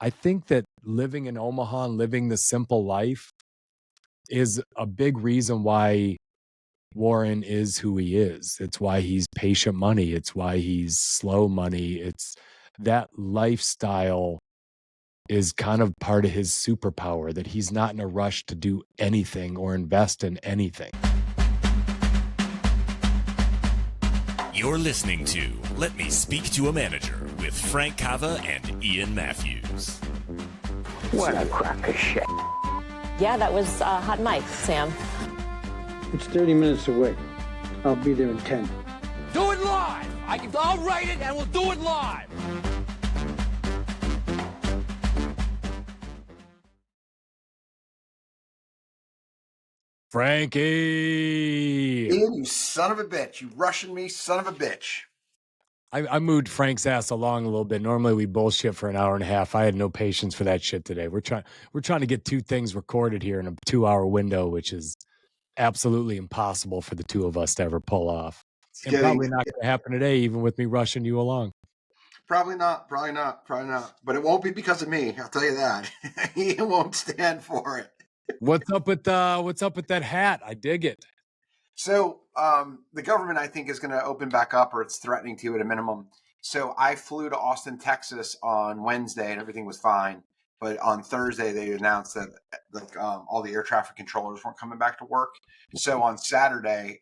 I think that living in Omaha and living the simple life is a big reason why Warren is who he is. It's why he's patient money. It's why he's slow money. It's that lifestyle is kind of part of his superpower, that he's not in a rush to do anything or invest in anything. You're listening to Let Me Speak to a Manager with Frank Cava and Ian Matthews. What a crock of shit. Yeah, that was hot mic, Sam. It's 30 minutes away. I'll be there in 10. Do it live! I'll write it and we'll do it live! Frankie! Ian, you son of a bitch. You Russian me, son of a bitch. I moved Frank's ass along a little bit. Normally we bullshit for an hour and a half. I had no patience for that shit today. We're trying to get two things recorded here in a 2-hour window, which is absolutely impossible for the two of us to ever pull off. And probably not going to happen today, even with me rushing you along. Probably not. But it won't be because of me. I'll tell you that. He won't stand for it. What's up with that hat? I dig it. So the government, I think, is going to open back up, or it's threatening to at a minimum. So I flew to Austin, Texas on Wednesday, and everything was fine. But on Thursday, they announced that all the air traffic controllers weren't coming back to work. So on Saturday,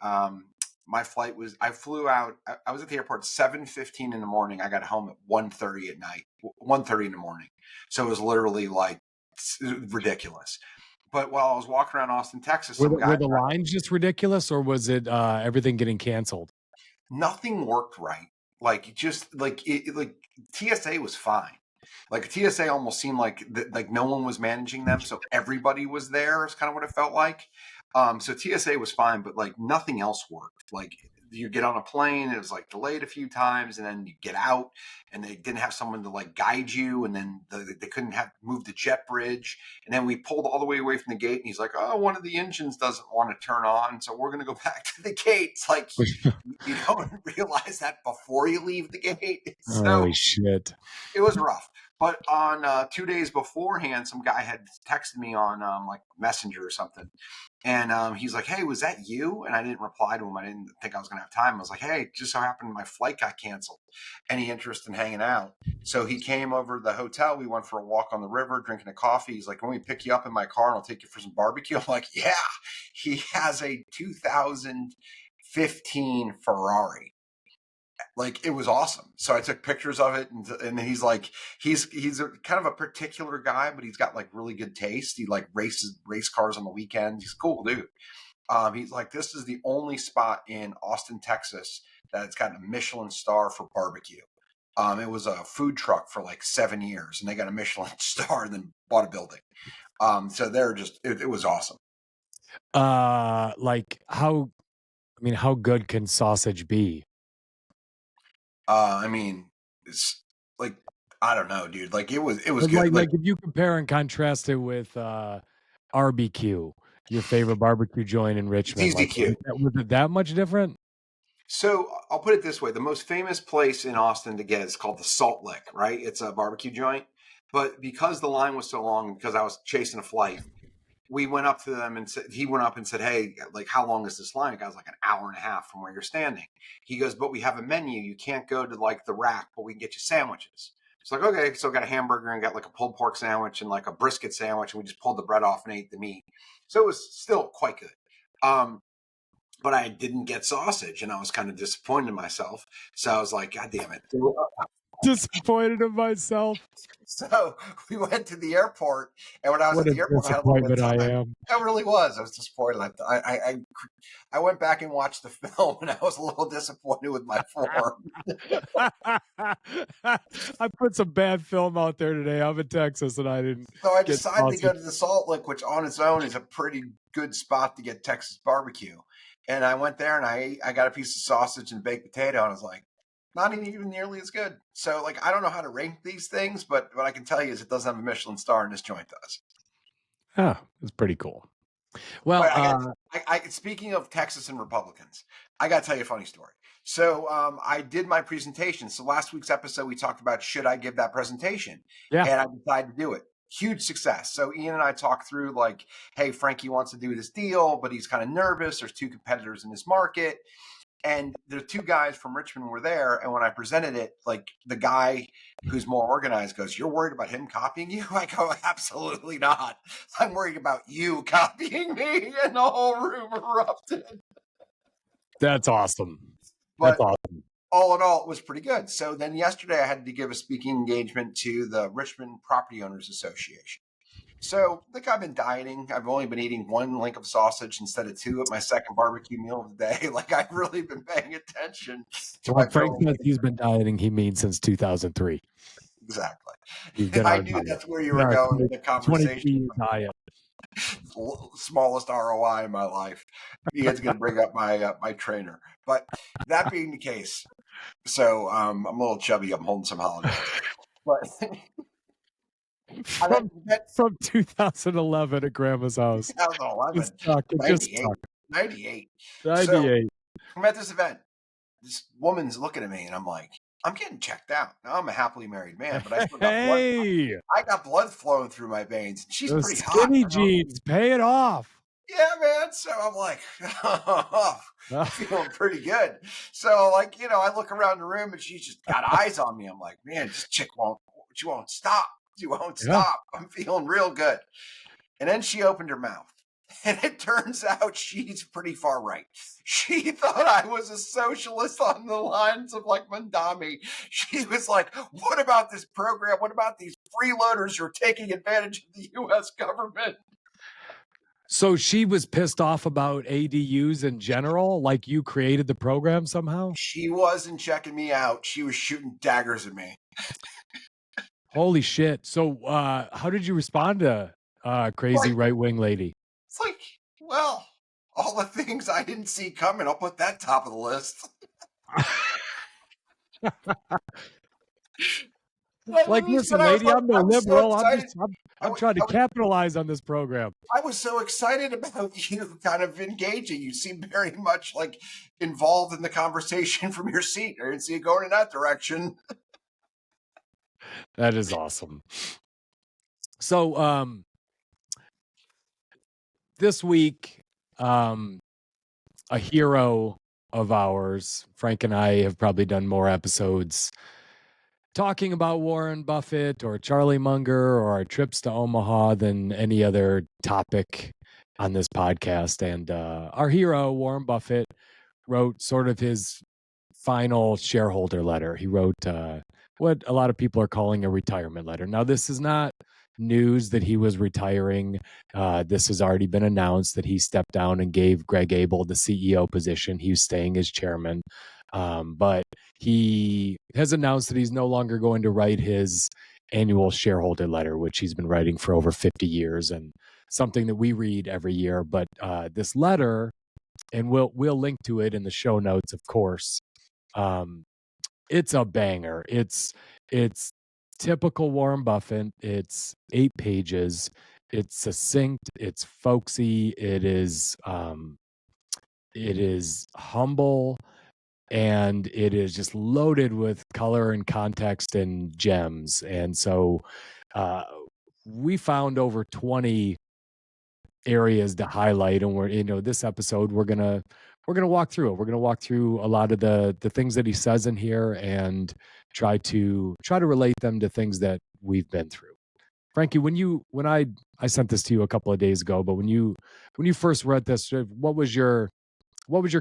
my flight was, I flew out, I was at the airport 7:15 in the morning. I got home at 1:30 at night, 1:30 in the morning. So it was literally like ridiculous. But while I was walking around Austin, Texas, were the lines just ridiculous, or was it everything getting canceled? Nothing worked right. Like TSA was fine. Like TSA almost seemed like no one was managing them, so everybody was there. Is kind of what it felt like. So TSA was fine, but like nothing else worked. Like you get on a plane, it was like delayed a few times, and then you get out, and they didn't have someone to like guide you, and then they couldn't move the jet bridge, and then we pulled all the way away from the gate, and he's like, "Oh, one of the engines doesn't want to turn on, so we're going to go back to the gate." It's like you don't realize that before you leave the gate. So holy shit! It was rough. But on 2 days beforehand, some guy had texted me on like Messenger or something. And he's like, "Hey, was that you?" And I didn't reply to him. I didn't think I was going to have time. I was like, "Hey, just so happened my flight got canceled. Any interest in hanging out?" So he came over to the hotel. We went for a walk on the river, drinking a coffee. He's like, "Can we pick you up in my car and I'll take you for some barbecue?" I'm like, "Yeah." He has a 2015 Ferrari. Like, it was awesome. So I took pictures of it, and he's like, he's a kind of a particular guy, but he's got like really good taste. He like race cars on the weekends. He's a cool dude. He's like, this is the only spot in Austin, Texas that's got a Michelin star for barbecue. It was a food truck for like 7 years, and they got a Michelin star and then bought a building. So they're just, it was awesome. Like how good can sausage be? I mean, it's like, I don't know, dude. Like it was good. Like if you compare and contrast it with RBQ, your favorite barbecue joint in Richmond, like, was it that much different? So I'll put it this way: the most famous place in Austin to get is called the Salt Lick, right? It's a barbecue joint, but because the line was so long, because I was chasing a flight, we went up to them and he went up and said, "Hey, like, how long is this line?" The guy was like, an hour and a half from where you're standing. He goes, "But we have a menu. You can't go to like the rack, but we can get you sandwiches." It's like, okay. So I got a hamburger and got like a pulled pork sandwich and like a brisket sandwich. And we just pulled the bread off and ate the meat. So it was still quite good. But I didn't get sausage, and I was kind of disappointed in myself. So I was like, "God damn it." Disappointed in myself. So we went to the airport, and when I was at the airport, I really was. I was disappointed. I went back and watched the film, and I was a little disappointed with my form. I put some bad film out there today. I'm in Texas, and I didn't. So I decided to go to the Salt Lick, which on its own is a pretty good spot to get Texas barbecue. And I went there, and I got a piece of sausage and baked potato, and I was like, not even nearly as good. So, like, I don't know how to rank these things, but what I can tell you is it doesn't have a Michelin star, and this joint does. Oh, it's pretty cool. Well, speaking of Texas and Republicans, I got to tell you a funny story. So I did my presentation. So last week's episode, we talked about should I give that presentation? Yeah. And I decided to do it. Huge success. So Ian and I talked through like, hey, Frankie wants to do this deal, but he's kind of nervous. There's two competitors in his market. And the two guys from Richmond were there. And when I presented it, like the guy who's more organized goes, "You're worried about him copying you?" I go, "Absolutely not. I'm worried about you copying me." And the whole room erupted. That's awesome. But That's awesome. all in all, it was pretty good. So then yesterday I had to give a speaking engagement to the Richmond Property Owners Association. So like I've been dieting. I've only been eating one link of sausage instead of two at my second barbecue meal of the day. Like I've really been paying attention to my Frank goals. says he's been dieting, he means since 2003. Exactly. He's been I on knew diet. that's where you were going in the conversation. 20 diet. Smallest ROI in my life. Ian's going to bring up my my trainer. But that being the case, so I'm a little chubby. I'm holding some holidays. But From 2011 at Grandma's house. 2011, Just stuck. It just 98, stuck. 98. 98. I'm at this event. This woman's looking at me, and I'm like, I'm getting checked out. Now I'm a happily married man, but I still got blood. Hey, I got blood flowing through my veins. She's those pretty skinny hot. jeans, pay it off. Yeah, man. So I'm like, feeling pretty good. So like, you know, I look around the room and she's just got eyes on me. I'm like, man, this chick she won't stop. She won't stop. I'm feeling real good. And then she opened her mouth. And it turns out she's pretty far right. She thought I was a socialist on the lines of like Mandami. She was like, what about this program? What about these freeloaders who are taking advantage of the U.S. government? So she was pissed off about ADUs in general, like you created the program somehow? She wasn't checking me out. She was shooting daggers at me. Holy shit. So how did you respond to crazy right-wing lady? It's like, well, all the things I didn't see coming, I'll put that top of the list. Like, listen, lady, I'm the liberal. I'm trying to capitalize on this program. I was so excited about you kind of engaging. You seem very much like involved in the conversation from your seat. I didn't see it going in that direction. That is awesome. So this week, a hero of ours, Frank and I have probably done more episodes talking about Warren Buffett or Charlie Munger or our trips to Omaha than any other topic on this podcast. And our hero, Warren Buffett, wrote sort of his final shareholder letter. He wrote what a lot of people are calling a retirement letter. Now, this is not news that he was retiring. This has already been announced that he stepped down and gave Greg Abel the CEO position. He was staying as chairman. But he has announced that he's no longer going to write his annual shareholder letter, which he's been writing for over 50 years and something that we read every year. But this letter, and we'll link to it in the show notes, of course. It's a banger. It's typical Warren Buffett. It's 8 pages. It's succinct. It's folksy. It is humble. And it is just loaded with color and context and gems. And so we found over 20 areas to highlight. And this episode, we're gonna walk through it. We're gonna walk through a lot of the things that he says in here and try to relate them to things that we've been through. Frankie, when I sent this to you a couple of days ago, but when you first read this, what was your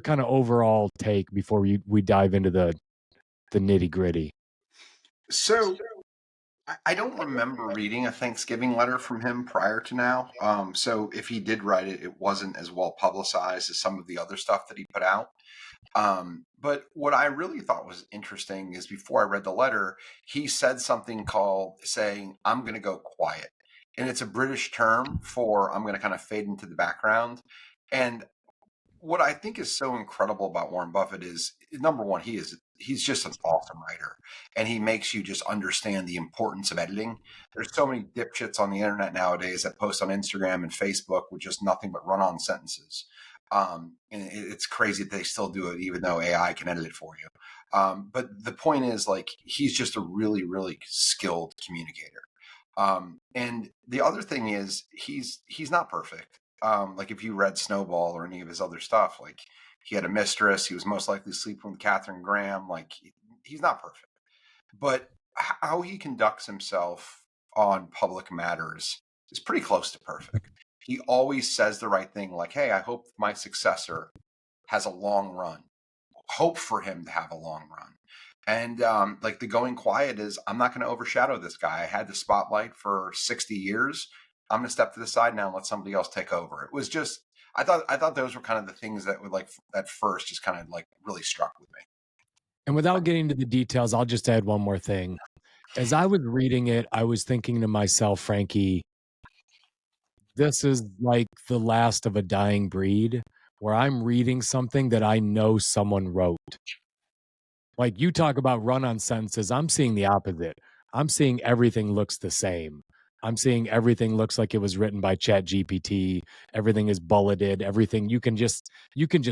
kind of overall take before we dive into the nitty gritty? So I don't remember reading a Thanksgiving letter from him prior to now. So if he did write it, it wasn't as well publicized as some of the other stuff that he put out. But what I really thought was interesting is before I read the letter, he said something saying, I'm going to go quiet. And it's a British term for I'm going to kind of fade into the background. And what I think is so incredible about Warren Buffett is, number one, he's just an awesome writer, and he makes you just understand the importance of editing. There's so many dipshits on the internet nowadays that post on Instagram and Facebook with just nothing but run-on sentences. And it's crazy that they still do it, even though AI can edit it for you. But the point is, like, he's just a really, really skilled communicator. And the other thing is, he's not perfect. Like, if you read Snowball or any of his other stuff, like, he had a mistress. He was most likely sleeping with Katharine Graham. Like, he's not perfect. But how he conducts himself on public matters is pretty close to perfect. He always says the right thing, like, hey, I hope my successor has a long run. Hope for him to have a long run. And like, the going quiet is, I'm not going to overshadow this guy. I had the spotlight for 60 years. I'm going to step to the side now and let somebody else take over. It was just, I thought those were kind of the things that would, like, at first just kind of like really struck with me. And without getting into the details, I'll just add one more thing. As I was reading it, I was thinking to myself, Frankie, this is like the last of a dying breed, where I'm reading something that I know someone wrote. Like, you talk about run-on sentences, I'm seeing the opposite. I'm seeing everything looks the same. I'm seeing everything looks like it was written by ChatGPT. Everything is bulleted. Everything, you can just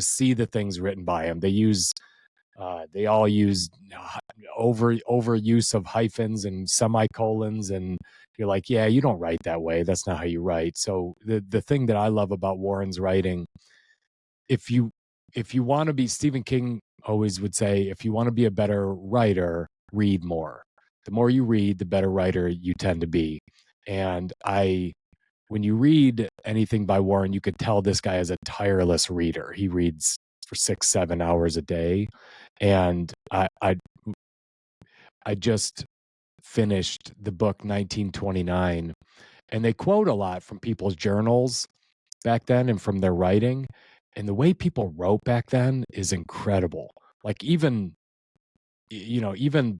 see the things written by him. They all use overuse of hyphens and semicolons, and you're like, yeah, you don't write that way. That's not how you write. So the thing that I love about Warren's writing, if you want to be, Stephen King always would say, if you want to be a better writer, read more. The more you read, the better writer you tend to be. And when you read anything by Warren, you could tell this guy is a tireless reader. He reads for 6-7 hours a day. And I just finished the book 1929, and they quote a lot from people's journals back then and from their writing. And the way people wrote back then is incredible. Like, even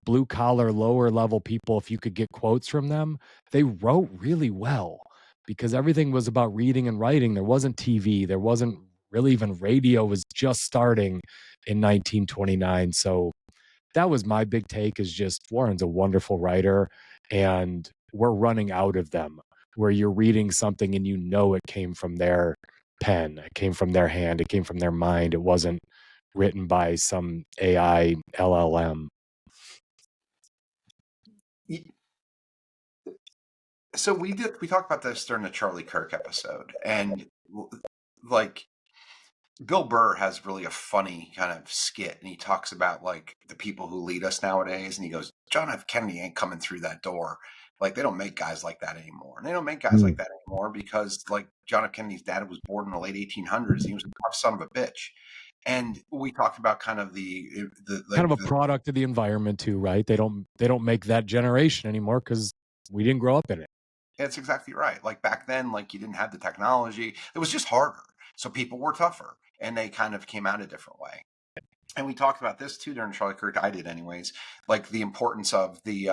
blue collar, lower level people, if you could get quotes from them, they wrote really well, because everything was about reading and writing. There wasn't TV. There wasn't really even radio, was just starting in 1929. So that was my big take, is just Warren's a wonderful writer, and we're running out of them, where you're reading something and it came from their pen, it came from their hand, it came from their mind. It wasn't written by some AI LLM. So we talked about this during the Charlie Kirk episode, and like, Bill Burr has really a funny kind of skit, and he talks about, like, the people who lead us nowadays, and he goes, John F. Kennedy ain't coming through that door. Like, they don't make guys like that anymore. And they don't make guys like that anymore because, like, John F. Kennedy's dad was born in the late 1800s. He was a tough son of a bitch. And we talked about kind of the kind of a product of the environment too, right? They don't make that generation anymore because we didn't grow up in it. That's exactly right. Like, back then, like, you didn't have the technology. It was just harder. So people were tougher, and they kind of came out a different way. And we talked about this too during Charlie Kirk. I did anyways, like, the importance of the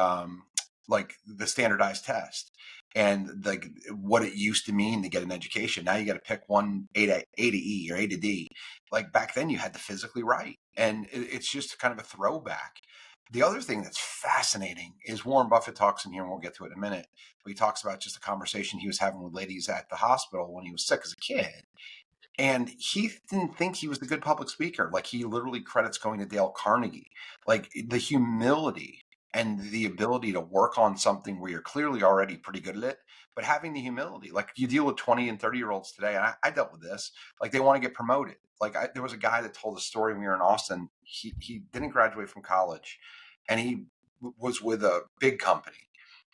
standardized test, and like what it used to mean to get an education. Now you got to pick one, A to E or A to D. Like, back then you had to physically write, and it's just kind of a throwback. The other thing that's fascinating is Warren Buffett talks in here, and we'll get to it in a minute, but he talks about just a conversation he was having with ladies at the hospital when he was sick as a kid. And he didn't think he was the good public speaker. Like, he literally credits going to Dale Carnegie. Like, the humility and the ability to work on something where you're clearly already pretty good at it, but having the humility. Like, you deal with 20 and 30-year-olds today, and I dealt with this. Like, they want to get promoted. Like, there was a guy that told a story when we were in Austin. He didn't graduate from college, and he was with a big company.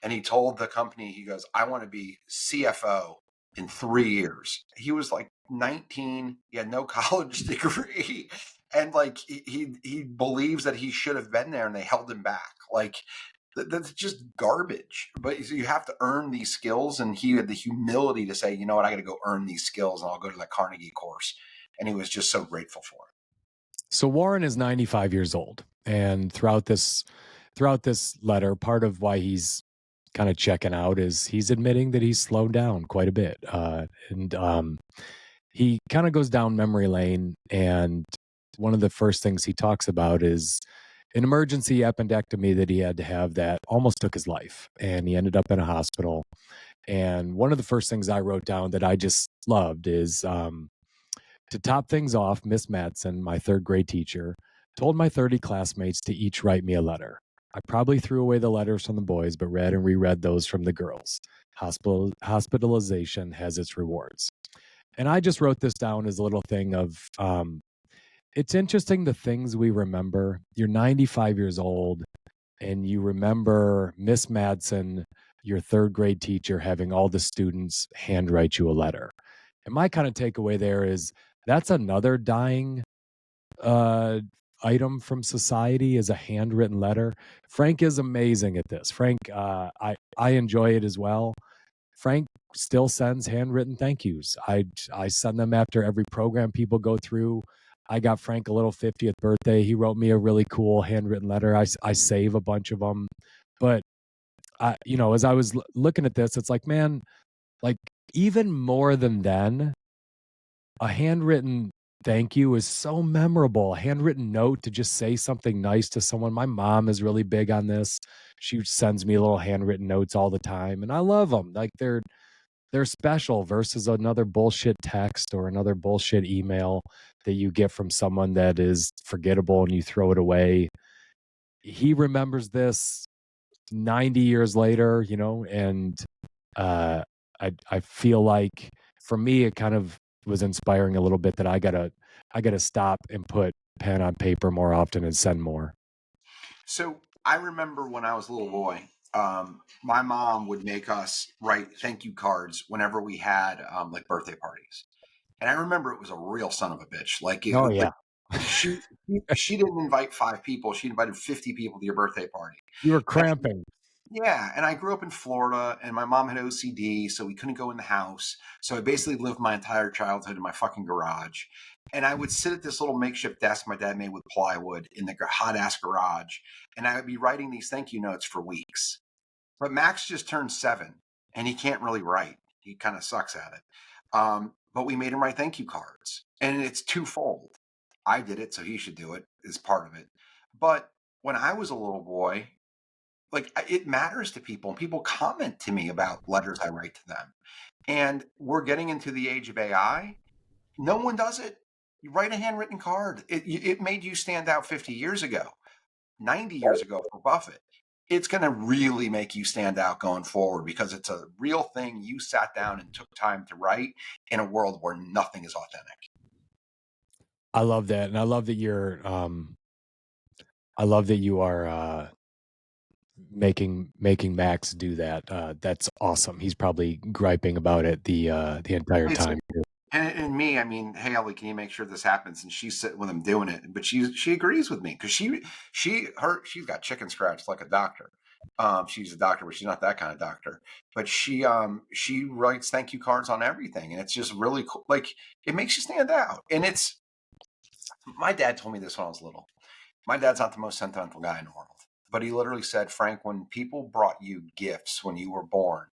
And he told the company, he goes, I want to be CFO in 3 years. He was like 19. He had no college degree. And like, he believes that he should have been there, and they held him back. Like, that's just garbage. But you have to earn these skills. And he had the humility to say, you know what, I got to go earn these skills, and I'll go to the Carnegie course. And he was just so grateful for it. So Warren is 95 years old. And throughout this letter, part of why he's kind of checking out is he's admitting that he's slowed down quite a bit. And he kind of goes down memory lane. And one of the first things he talks about is an emergency appendectomy that he had to have that almost took his life. And he ended up in a hospital. And one of the first things I wrote down that I just loved is To top things off, Miss Madsen, my third grade teacher, told my 30 classmates to each write me a letter. I probably threw away the letters from the boys, but read and reread those from the girls. Hospitalization has its rewards. And I just wrote this down as a little thing of, it's interesting the things we remember. You're 95 years old and you remember Miss Madsen, your third grade teacher, having all the students handwrite you a letter. And my kind of takeaway there is that's another dying item from society, is a handwritten letter. Frank is amazing at this. Frank, I enjoy it as well. Frank still sends handwritten thank yous. I send them after every program people go through. I got Frank a little 50th birthday. He wrote me a really cool handwritten letter. I save a bunch of them. But as I was looking at this, it's like, man, like even more than then, a handwritten thank you is so memorable. A handwritten note to just say something nice to someone. My mom is really big on this. She sends me little handwritten notes all the time, and I love them. Like they're special versus another bullshit text or another bullshit email that you get from someone that is forgettable and you throw it away. He remembers this 90 years later, and I feel like for me it kind of was inspiring a little bit that I gotta stop and put pen on paper more often and send more. So I remember when I was a little boy, my mom would make us write thank you cards whenever we had like birthday parties. And I remember it was a real son of a bitch. Like it Oh was yeah. like she didn't invite 5 people. She invited 50 people to your birthday party. You were cramping. Yeah, and I grew up in Florida, and my mom had OCD, so we couldn't go in the house. So I basically lived my entire childhood in my fucking garage. And I would sit at this little makeshift desk my dad made with plywood in the hot ass garage, and I would be writing these thank you notes for weeks. But Max just turned 7, and he can't really write. He kind of sucks at it. But we made him write thank you cards, and it's twofold. I did it, so he should do it, is part of it. But when I was a little boy, like it matters to people, and people comment to me about letters I write to them. And we're getting into the age of AI. No one does it. You write a handwritten card. It made you stand out 50 years ago, 90 years ago for Buffett. It's going to really make you stand out going forward because it's a real thing you sat down and took time to write in a world where nothing is authentic. I love that. And I love that you are making Max do that. That's awesome. He's probably griping about it the entire time. And me, I mean, hey, Ellie, can you make sure this happens? And she's sitting with him doing it, but she agrees with me because she's got chicken scratch like a doctor. She's a doctor, but she's not that kind of doctor. But she writes thank you cards on everything, and it's just really cool. Like it makes you stand out. And my dad told me this when I was little. My dad's not the most sentimental guy in the world, but he literally said, Frank, when people brought you gifts when you were born,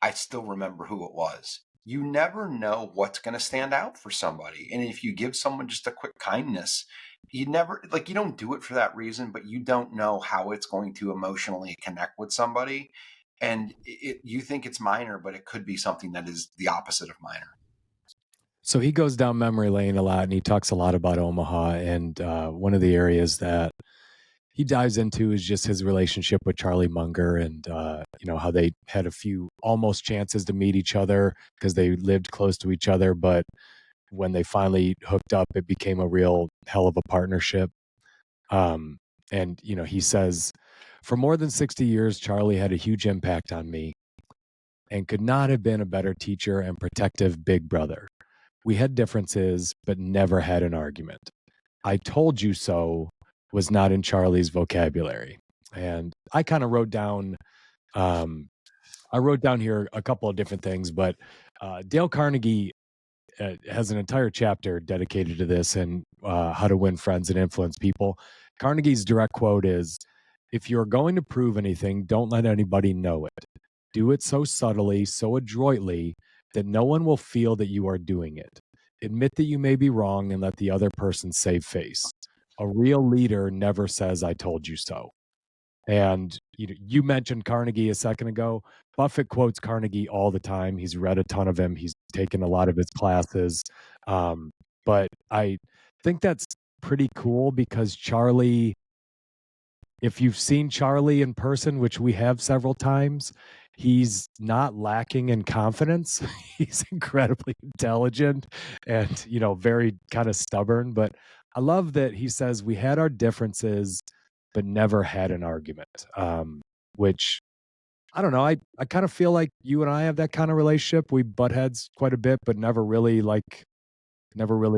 I still remember who it was. You never know what's going to stand out for somebody. And if you give someone just a quick kindness, you don't do it for that reason, but you don't know how it's going to emotionally connect with somebody. And you think it's minor, but it could be something that is the opposite of minor. So he goes down memory lane a lot and he talks a lot about Omaha. And one of the areas that he dives into is just his relationship with Charlie Munger and, how they had a few almost chances to meet each other because they lived close to each other. But when they finally hooked up, it became a real hell of a partnership. He says, for more than 60 years, Charlie had a huge impact on me and could not have been a better teacher and protective big brother. We had differences, but never had an argument. I told you so was not in Charlie's vocabulary. And I kind of wrote down here a couple of different things, but Dale Carnegie has an entire chapter dedicated to this and how to win friends and influence people. Carnegie's direct quote is, if you're going to prove anything, don't let anybody know it. Do it so subtly, so adroitly, that no one will feel that you are doing it. Admit that you may be wrong and let the other person save face. A real leader never says, I told you so. And you mentioned Carnegie a second ago. Buffett quotes Carnegie all the time. He's read a ton of him. He's taken a lot of his classes. But But I think that's pretty cool because Charlie, if you've seen Charlie in person, which we have several times, he's not lacking in confidence. He's incredibly intelligent and, very kind of stubborn. But I love that he says we had our differences, but never had an argument, which I don't know. I kind of feel like you and I have that kind of relationship. We butt heads quite a bit, but never really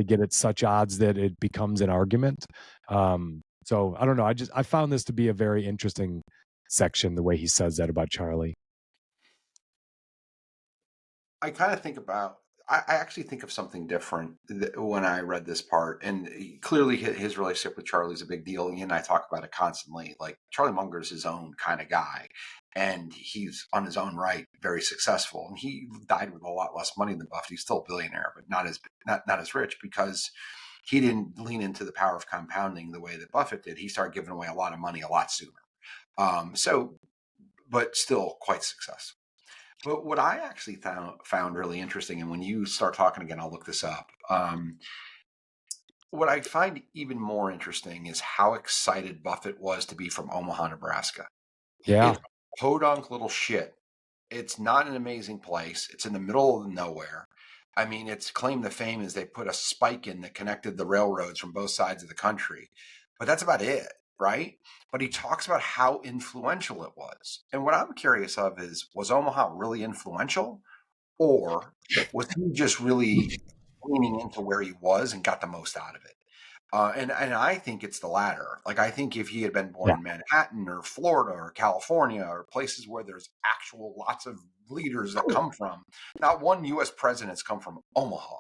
get at such odds that it becomes an argument. So I don't know. I found this to be a very interesting section, the way he says that about Charlie. I kind of think about, I actually think of something different when I read this part. And clearly his relationship with Charlie is a big deal. He and I talk about it constantly. Like Charlie Munger is his own kind of guy. And he's on his own right, very successful. And he died with a lot less money than Buffett. He's still a billionaire, but not as rich because he didn't lean into the power of compounding the way that Buffett did. He started giving away a lot of money a lot sooner. But still quite successful. But what I actually found really interesting, and when you start talking again, I'll look this up. What I find even more interesting is how excited Buffett was to be from Omaha, Nebraska. Yeah. It's a podunk little shit. It's not an amazing place. It's in the middle of nowhere. I mean, its claim to fame is they put a spike in that connected the railroads from both sides of the country. But that's about it, right? But he talks about how influential it was. And what I'm curious of is, was Omaha really influential? Or was he just really leaning into where he was and got the most out of it? And I think it's the latter. Like, I think if he had been born Yeah. in Manhattan or Florida or California or places where there's actual lots of leaders that come from, not one U.S. president's come from Omaha.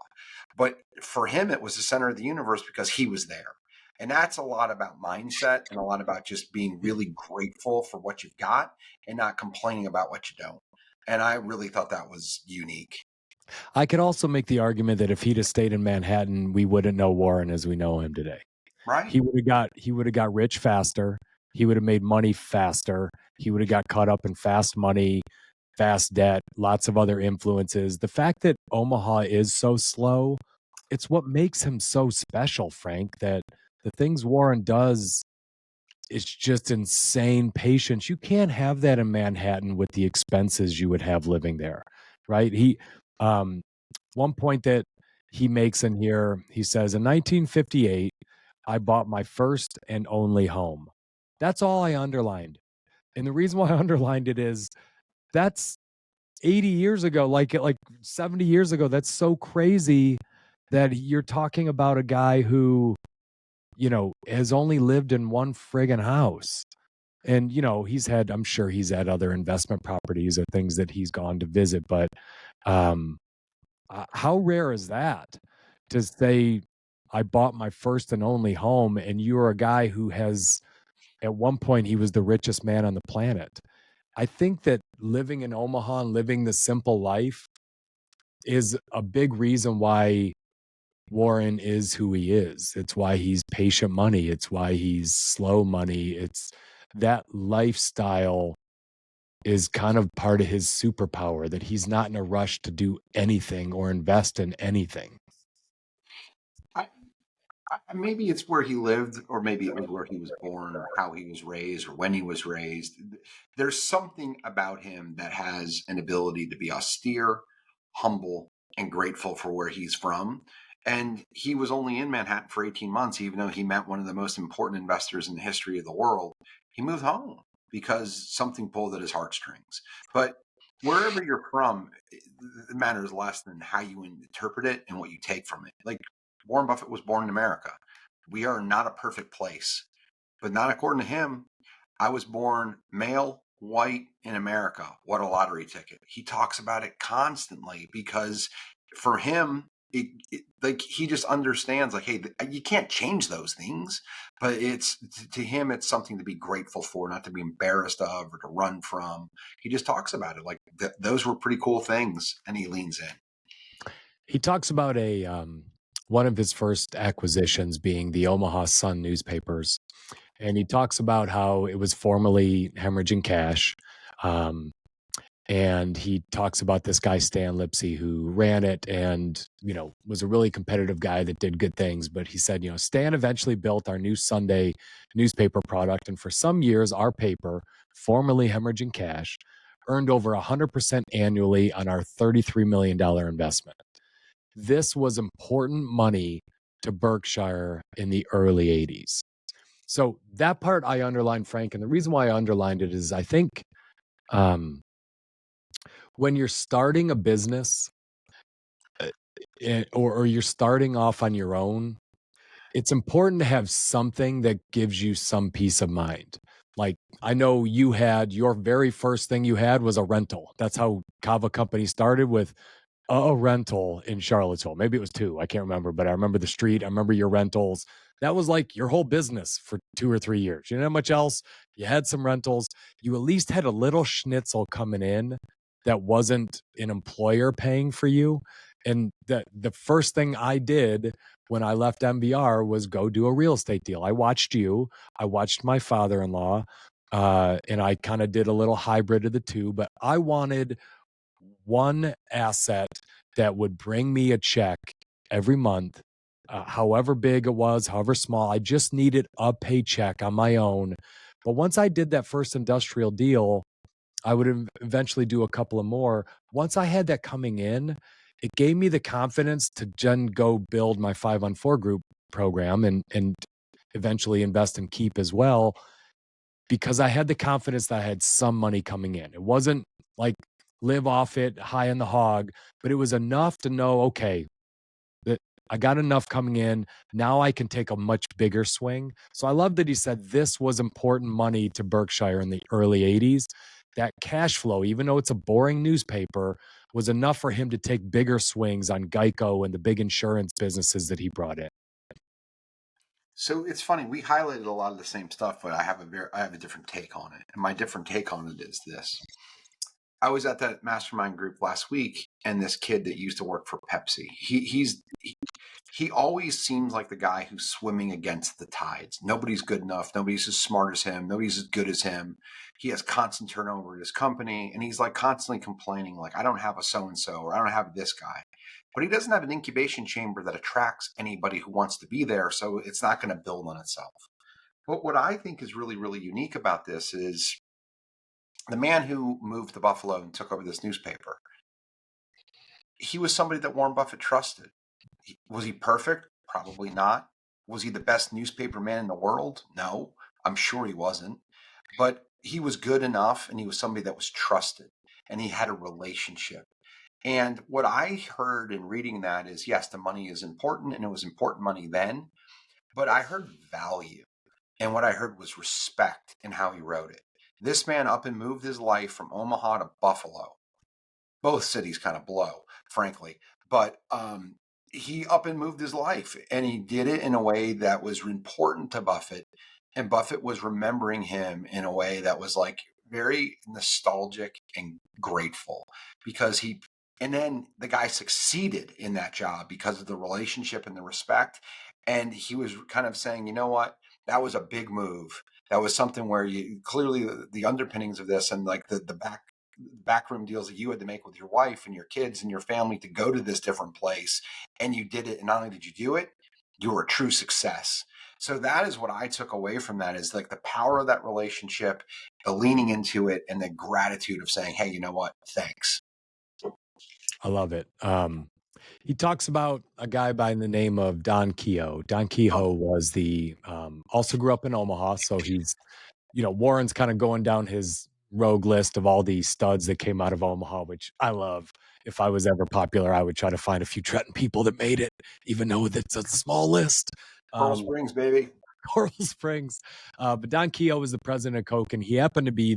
But for him, it was the center of the universe because he was there. And that's a lot about mindset and a lot about just being really grateful for what you've got and not complaining about what you don't. And I really thought that was unique. I could also make the argument that if he'd have stayed in Manhattan, we wouldn't know Warren as we know him today. Right. He would have got rich faster. He would have made money faster. He would have got caught up in fast money, fast debt, lots of other influences. The fact that Omaha is so slow, it's what makes him so special, Frank, that the things Warren does is just insane patience. You can't have that in Manhattan with the expenses you would have living there, right? One point that he makes in here, he says, in 1958, I bought my first and only home. That's all I underlined. And the reason why I underlined it is that's 80 years ago, like 70 years ago. That's so crazy that you're talking about a guy who, has only lived in one friggin' house. And, I'm sure he's had other investment properties or things that he's gone to visit, but how rare is that to say, I bought my first and only home, and you're a guy who has, at one point, he was the richest man on the planet. I think that living in Omaha and living the simple life is a big reason why Warren is who he is. It's why he's patient money. It's why he's slow money. It's that lifestyle is kind of part of his superpower, that he's not in a rush to do anything or invest in anything. Maybe it's where he lived, or maybe it was where he was born, or how he was raised, or when he was raised. There's something about him that has an ability to be austere, humble, and grateful for where he's from. And he was only in Manhattan for 18 months, even though he met one of the most important investors in the history of the world. He moved home because something pulled at his heartstrings. But wherever you're from, it matters less than how you interpret it and what you take from it. Like, Warren Buffett was born in America. We are not a perfect place, but not according to him. I was born male, white in America. What a lottery ticket. He talks about it constantly because for him, like, he just understands, like, hey, you can't change those things, but it's, to him, it's something to be grateful for, not to be embarrassed of or to run from. He just talks about it like those were pretty cool things, and he leans in. He talks about one of his first acquisitions being the Omaha Sun newspapers. And he talks about how it was formerly hemorrhaging cash. And he talks about this guy, Stan Lipsey, who ran it and, was a really competitive guy that did good things. But he said, Stan eventually built our new Sunday newspaper product. And for some years, our paper, formerly Hemorrhaging Cash, earned over 100% annually on our $33 million investment. This was important money to Berkshire in the early 80s. So that part I underlined, Frank. And the reason why I underlined it is I think when you're starting a business or you're starting off on your own, it's important to have something that gives you some peace of mind. Like I know you had your very first thing you had was a rental. That's how Kava Company started, with a rental in Charlottesville. Maybe it was two. I can't remember, but I remember the street. I remember your rentals. That was like your whole business for 2 or 3 years. You didn't have much else. You had some rentals. You at least had a little schnitzel coming in that wasn't an employer paying for you. And the first thing I did when I left MBR was go do a real estate deal. I watched you. I watched my father-in-law, and I kind of did a little hybrid of the two. But I wanted one asset that would bring me a check every month, however big it was, however small. I just needed a paycheck on my own. But once I did that first industrial deal, I would eventually do a couple of more. Once I had that coming in, it gave me the confidence to then go build my 5-on-4 group program and eventually invest in Keep as well, because I had the confidence that I had some money coming in. It wasn't like live off it high in the hog, but it was enough to know, okay, that I got enough coming in. Now I can take a much bigger swing. So I love that he said this was important money to Berkshire in the early 80s. That cash flow, even though it's a boring newspaper, was enough for him to take bigger swings on Geico and the big insurance businesses that he brought in. So it's funny, we highlighted a lot of the same stuff, but I have a different take on it. And my different take on it is this. I was at that mastermind group last week, and this kid that used to work for Pepsi, he always seems like the guy who's swimming against the tides. Nobody's good enough. Nobody's as smart as him. Nobody's as good as him. He has constant turnover at his company, and he's like constantly complaining, like, I don't have a so-and-so, or I don't have this guy. But he doesn't have an incubation chamber that attracts anybody who wants to be there, so it's not going to build on itself. But what I think is really, really unique about this is the man who moved to Buffalo and took over this newspaper. He was somebody that Warren Buffett trusted. Was he perfect? Probably not. Was he the best newspaper man in the world? No, I'm sure he wasn't. But he was good enough, and he was somebody that was trusted, and he had a relationship. And what I heard in reading that is, yes, the money is important, and it was important money then, but I heard value. And what I heard was respect in how he wrote it. This man up and moved his life from Omaha to Buffalo. Both cities kind of blow, frankly. But he up and moved his life, and he did it in a way that was important to Buffett. And Buffett was remembering him in a way that was like very nostalgic and grateful, because and then the guy succeeded in that job because of the relationship and the respect. And he was kind of saying, you know what, that was a big move. That was something where you clearly the underpinnings of this, and like the backroom deals that you had to make with your wife and your kids and your family to go to this different place. And you did it. And not only did you do it, you were a true success. So that is what I took away from that, is like the power of that relationship, the leaning into it, and the gratitude of saying, hey, you know what? Thanks. I love it. He talks about a guy by the name of Don Kehoe. Don Kehoe was also grew up in Omaha. So he's, Warren's kind of going down his rogue list of all the studs that came out of Omaha, which I love. If I was ever popular, I would try to find a few Trenton people that made it, even though it's a small list. Coral Springs, baby. Coral Springs. But Don Kehoe was the president of Coke, and he happened to be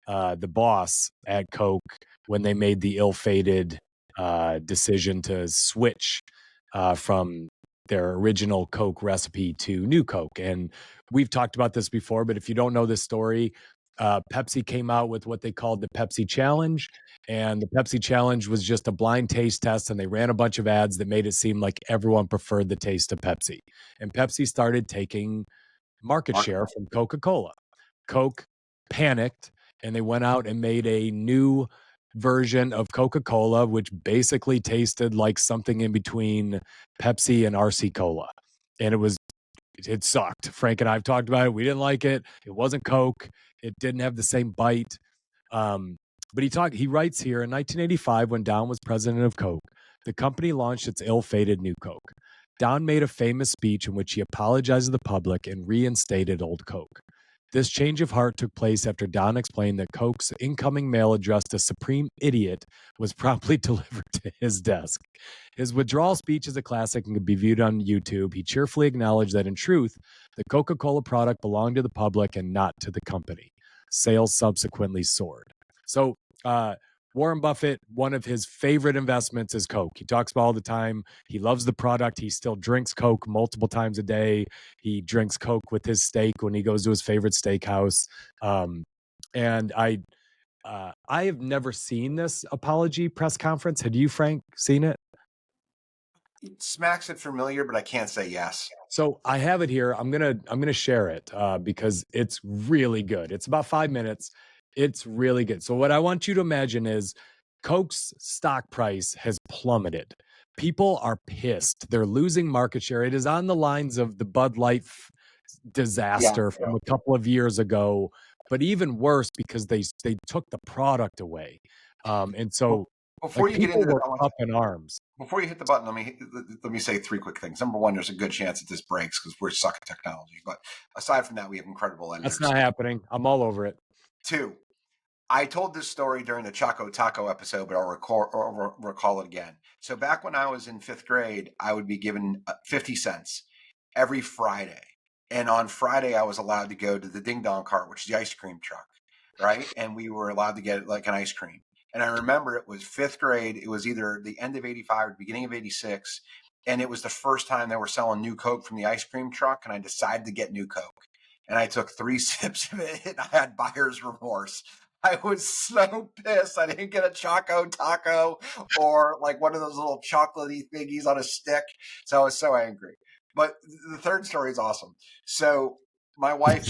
the boss at Coke when they made the ill-fated decision to switch from their original Coke recipe to new Coke. And we've talked about this before, but if you don't know this story, Pepsi came out with what they called the Pepsi Challenge. And the Pepsi Challenge was just a blind taste test, and they ran a bunch of ads that made it seem like everyone preferred the taste of Pepsi. And Pepsi started taking market share from Coca-Cola. Coke panicked and they went out and made a new version of Coca-Cola, which basically tasted like something in between Pepsi and RC Cola. And it sucked. Frank and I have talked about it. We didn't like it. It wasn't Coke. It didn't have the same bite. But he writes here, in 1985, when Don was president of Coke, the company launched its ill-fated New Coke. Don made a famous speech in which he apologized to the public and reinstated old Coke. This change of heart took place after Don explained that Coke's incoming mail addressed to Supreme Idiot was promptly delivered to his desk. His withdrawal speech is a classic and can be viewed on YouTube. He cheerfully acknowledged that in truth, the Coca-Cola product belonged to the public and not to the company. Sales subsequently soared. So, Warren Buffett, one of his favorite investments is Coke. He talks about all the time. He loves the product. He still drinks Coke multiple times a day. He drinks Coke with his steak when he goes to his favorite steakhouse. And I have never seen this apology press conference. Had you, Frank, seen it? It smacks it familiar, but I can't say yes. So I have it here. I'm gonna share it because it's really good. It's about 5 minutes. It's really good. So what I want you to imagine is Coke's stock price has plummeted. People are pissed. They're losing market share. It is on the lines of the Bud Light disaster from a couple of years ago, but even worse because they took the product away. And so before you get into were up in arms. Before you hit the button, let me say 3 quick things. Number one, there's a good chance that this breaks because we're suck at technology. But aside from that, we have incredible editors. That's not happening. I'm all over it. 2, I told this story during the Choco Taco episode, but I'll recall it again. So back when I was in 5th grade, I would be given 50 cents every Friday. And on Friday, I was allowed to go to the Ding Dong Cart, which is the ice cream truck, right? And we were allowed to get like an ice cream. And I remember it was 5th grade. It was either the end of 85 or the beginning of 86. And it was the first time they were selling new Coke from the ice cream truck. And I decided to get new Coke. And I took 3 sips of it and I had buyer's remorse. I was so pissed. I didn't get a Choco Taco or like one of those little chocolatey thingies on a stick. So I was so angry. But the third story is awesome. So my wife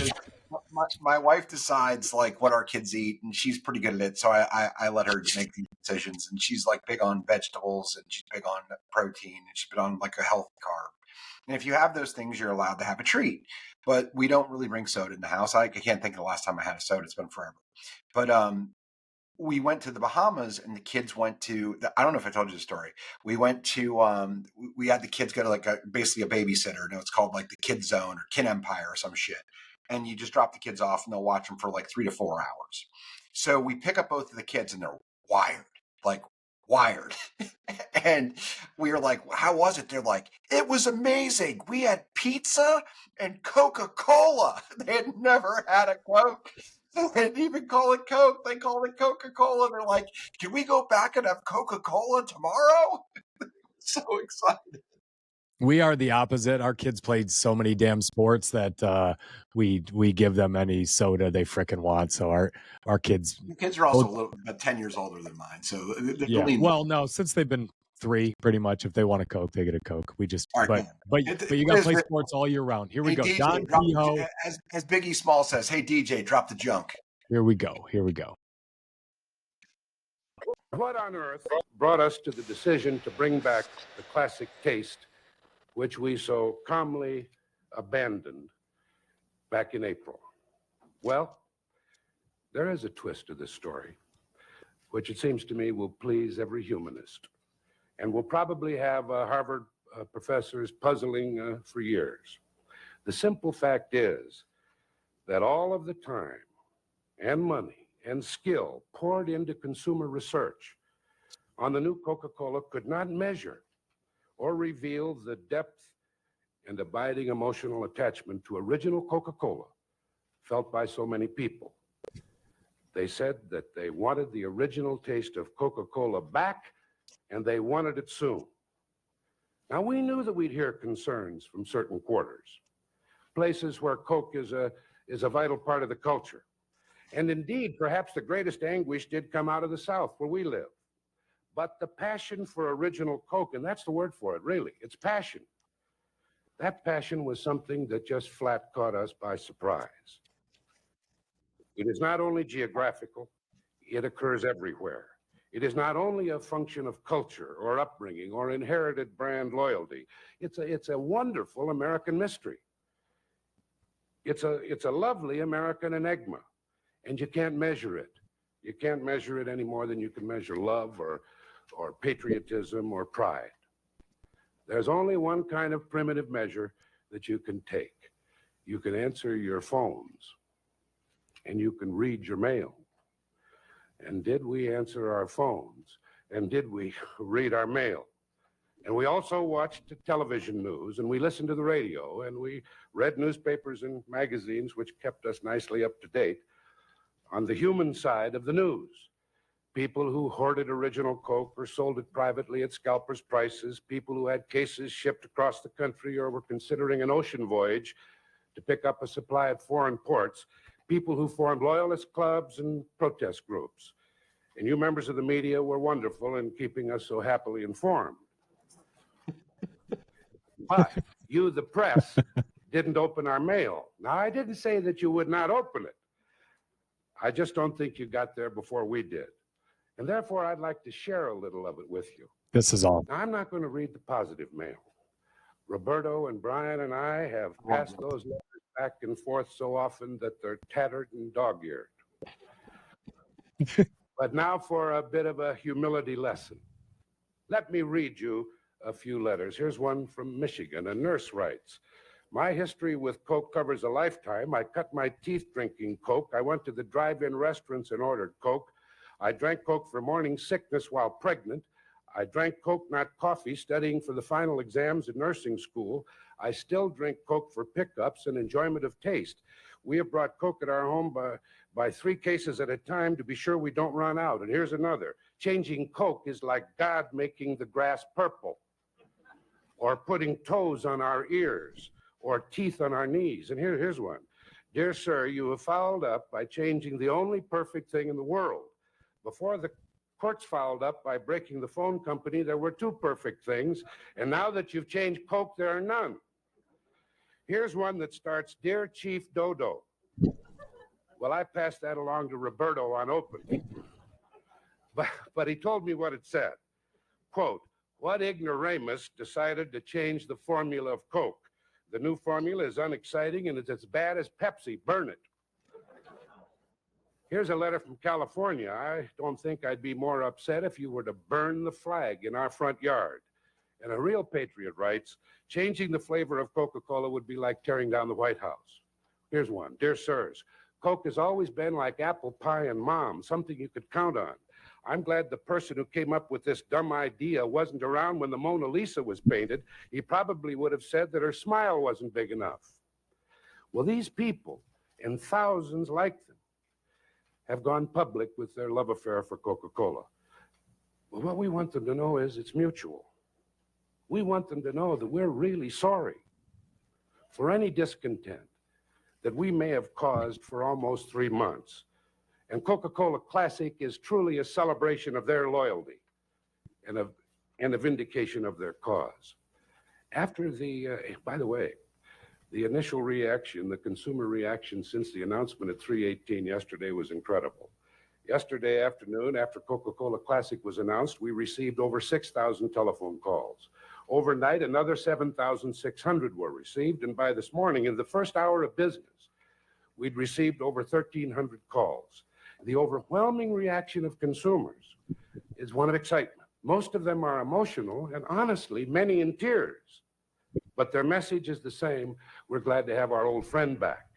decides like what our kids eat, and she's pretty good at it. So I let her make these decisions, and she's like big on vegetables, and she's big on protein, and she's been on like a healthy carb. And if you have those things, you're allowed to have a treat. But we don't really bring soda in the house. I can't think of the last time I had a soda. It's been forever. But we went to the Bahamas, and the kids went to, I don't know if I told you the story. We went to, we had the kids go to like basically a babysitter. No, it's called like the Kid Zone or Kid Empire or some shit. And you just drop the kids off and they'll watch them for like 3 to 4 hours. So we pick up both of the kids and they're wired. And we were like, how was it? They're like, it was amazing. We had pizza and Coca-Cola. They had never had a Coke. They didn't even call it Coke. They called it Coca-Cola. They're like, can we go back and have Coca-Cola tomorrow? So excited. We are the opposite. Our kids played so many damn sports that we give them any soda they frickin' want. So our kids. Your kids are also about 10 years older than mine. So yeah. Well, no, since they've been 3, pretty much. If they want a Coke, they get a Coke. We just, but you got to play sports all year round. Here we go. DJ, Don Kehoe. As Biggie Small says, hey, DJ, drop the junk. Here we go. What on earth brought us to the decision to bring back the classic taste, which we so calmly abandoned back in April? Well, there is a twist to this story, which it seems to me will please every humanist, and will probably have Harvard professors puzzling for years. The simple fact is that all of the time and money and skill poured into consumer research on the new Coca-Cola could not measure or reveal the depth and abiding emotional attachment to original Coca-Cola felt by so many people. They said that they wanted the original taste of Coca-Cola back, and they wanted it soon. Now, we knew that we'd hear concerns from certain quarters, places where Coke is a vital part of the culture. And indeed, perhaps the greatest anguish did come out of the South, where we live. But the passion for original Coke, and that's the word for it, really, it's passion. That passion was something that just flat caught us by surprise. It is not only geographical, it occurs everywhere. It is not only a function of culture or upbringing or inherited brand loyalty. It's a wonderful American mystery. It's a lovely American enigma, and you can't measure it. You can't measure it any more than you can measure love or patriotism or pride. There's only one kind of primitive measure that you can take. You can answer your phones, and you can read your mail. And did we answer our phones? And did we read our mail? And we also watched television news, and we listened to the radio, and we read newspapers and magazines, which kept us nicely up to date on the human side of the news. People who hoarded original Coke or sold it privately at scalpers' prices, people who had cases shipped across the country or were considering an ocean voyage to pick up a supply at foreign ports, people who formed loyalist clubs and protest groups. And you members of the media were wonderful in keeping us so happily informed. But you, the press, didn't open our mail. Now, I didn't say that you would not open it. I just don't think you got there before we did. And therefore, I'd like to share a little of it with you. This is all. Now, I'm not going to read the positive mail. Roberto and Brian and I have passed those letters back and forth so often that they're tattered and dog-eared. But now for a bit of a humility lesson. Let me read you a few letters. Here's one from Michigan. A nurse writes, "My history with Coke covers a lifetime. I cut my teeth drinking Coke. I went to the drive-in restaurants and ordered Coke. I drank Coke for morning sickness while pregnant. I drank Coke, not coffee, studying for the final exams in nursing school. I still drink Coke for pickups and enjoyment of taste. We have brought Coke at our home by 3 cases at a time to be sure we don't run out. And here's another. Changing Coke is like God making the grass purple, or putting toes on our ears, or teeth on our knees." And here's one. "Dear sir, you have fouled up by changing the only perfect thing in the world. Before the courts fouled up by breaking the phone company, there were 2 perfect things, and now that you've changed Coke, there are none." Here's one that starts, "Dear Chief Dodo." Well, I passed that along to Roberto on opening, but he told me what it said. Quote, "What ignoramus decided to change the formula of Coke? The new formula is unexciting and it's as bad as Pepsi. Burn it." Here's a letter from California. "I don't think I'd be more upset if you were to burn the flag in our front yard." And a real patriot writes, "Changing the flavor of Coca-Cola would be like tearing down the White House." Here's one. "Dear sirs, Coke has always been like apple pie and mom, something you could count on. I'm glad the person who came up with this dumb idea wasn't around when the Mona Lisa was painted. He probably would have said that her smile wasn't big enough." Well, these people, and thousands like them, have gone public with their love affair for Coca-Cola. Well, what we want them to know is it's mutual. We want them to know that we're really sorry for any discontent that we may have caused for almost 3 months. And Coca-Cola Classic is truly a celebration of their loyalty and a vindication of their cause. After by the way, the initial reaction, the consumer reaction since the announcement at 3:18 yesterday was incredible. Yesterday afternoon, after Coca-Cola Classic was announced, we received over 6,000 telephone calls. Overnight, another 7,600 were received, and by this morning, in the first hour of business, we'd received over 1,300 calls. The overwhelming reaction of consumers is one of excitement. Most of them are emotional, and honestly, many in tears. But their message is the same: we're glad to have our old friend back.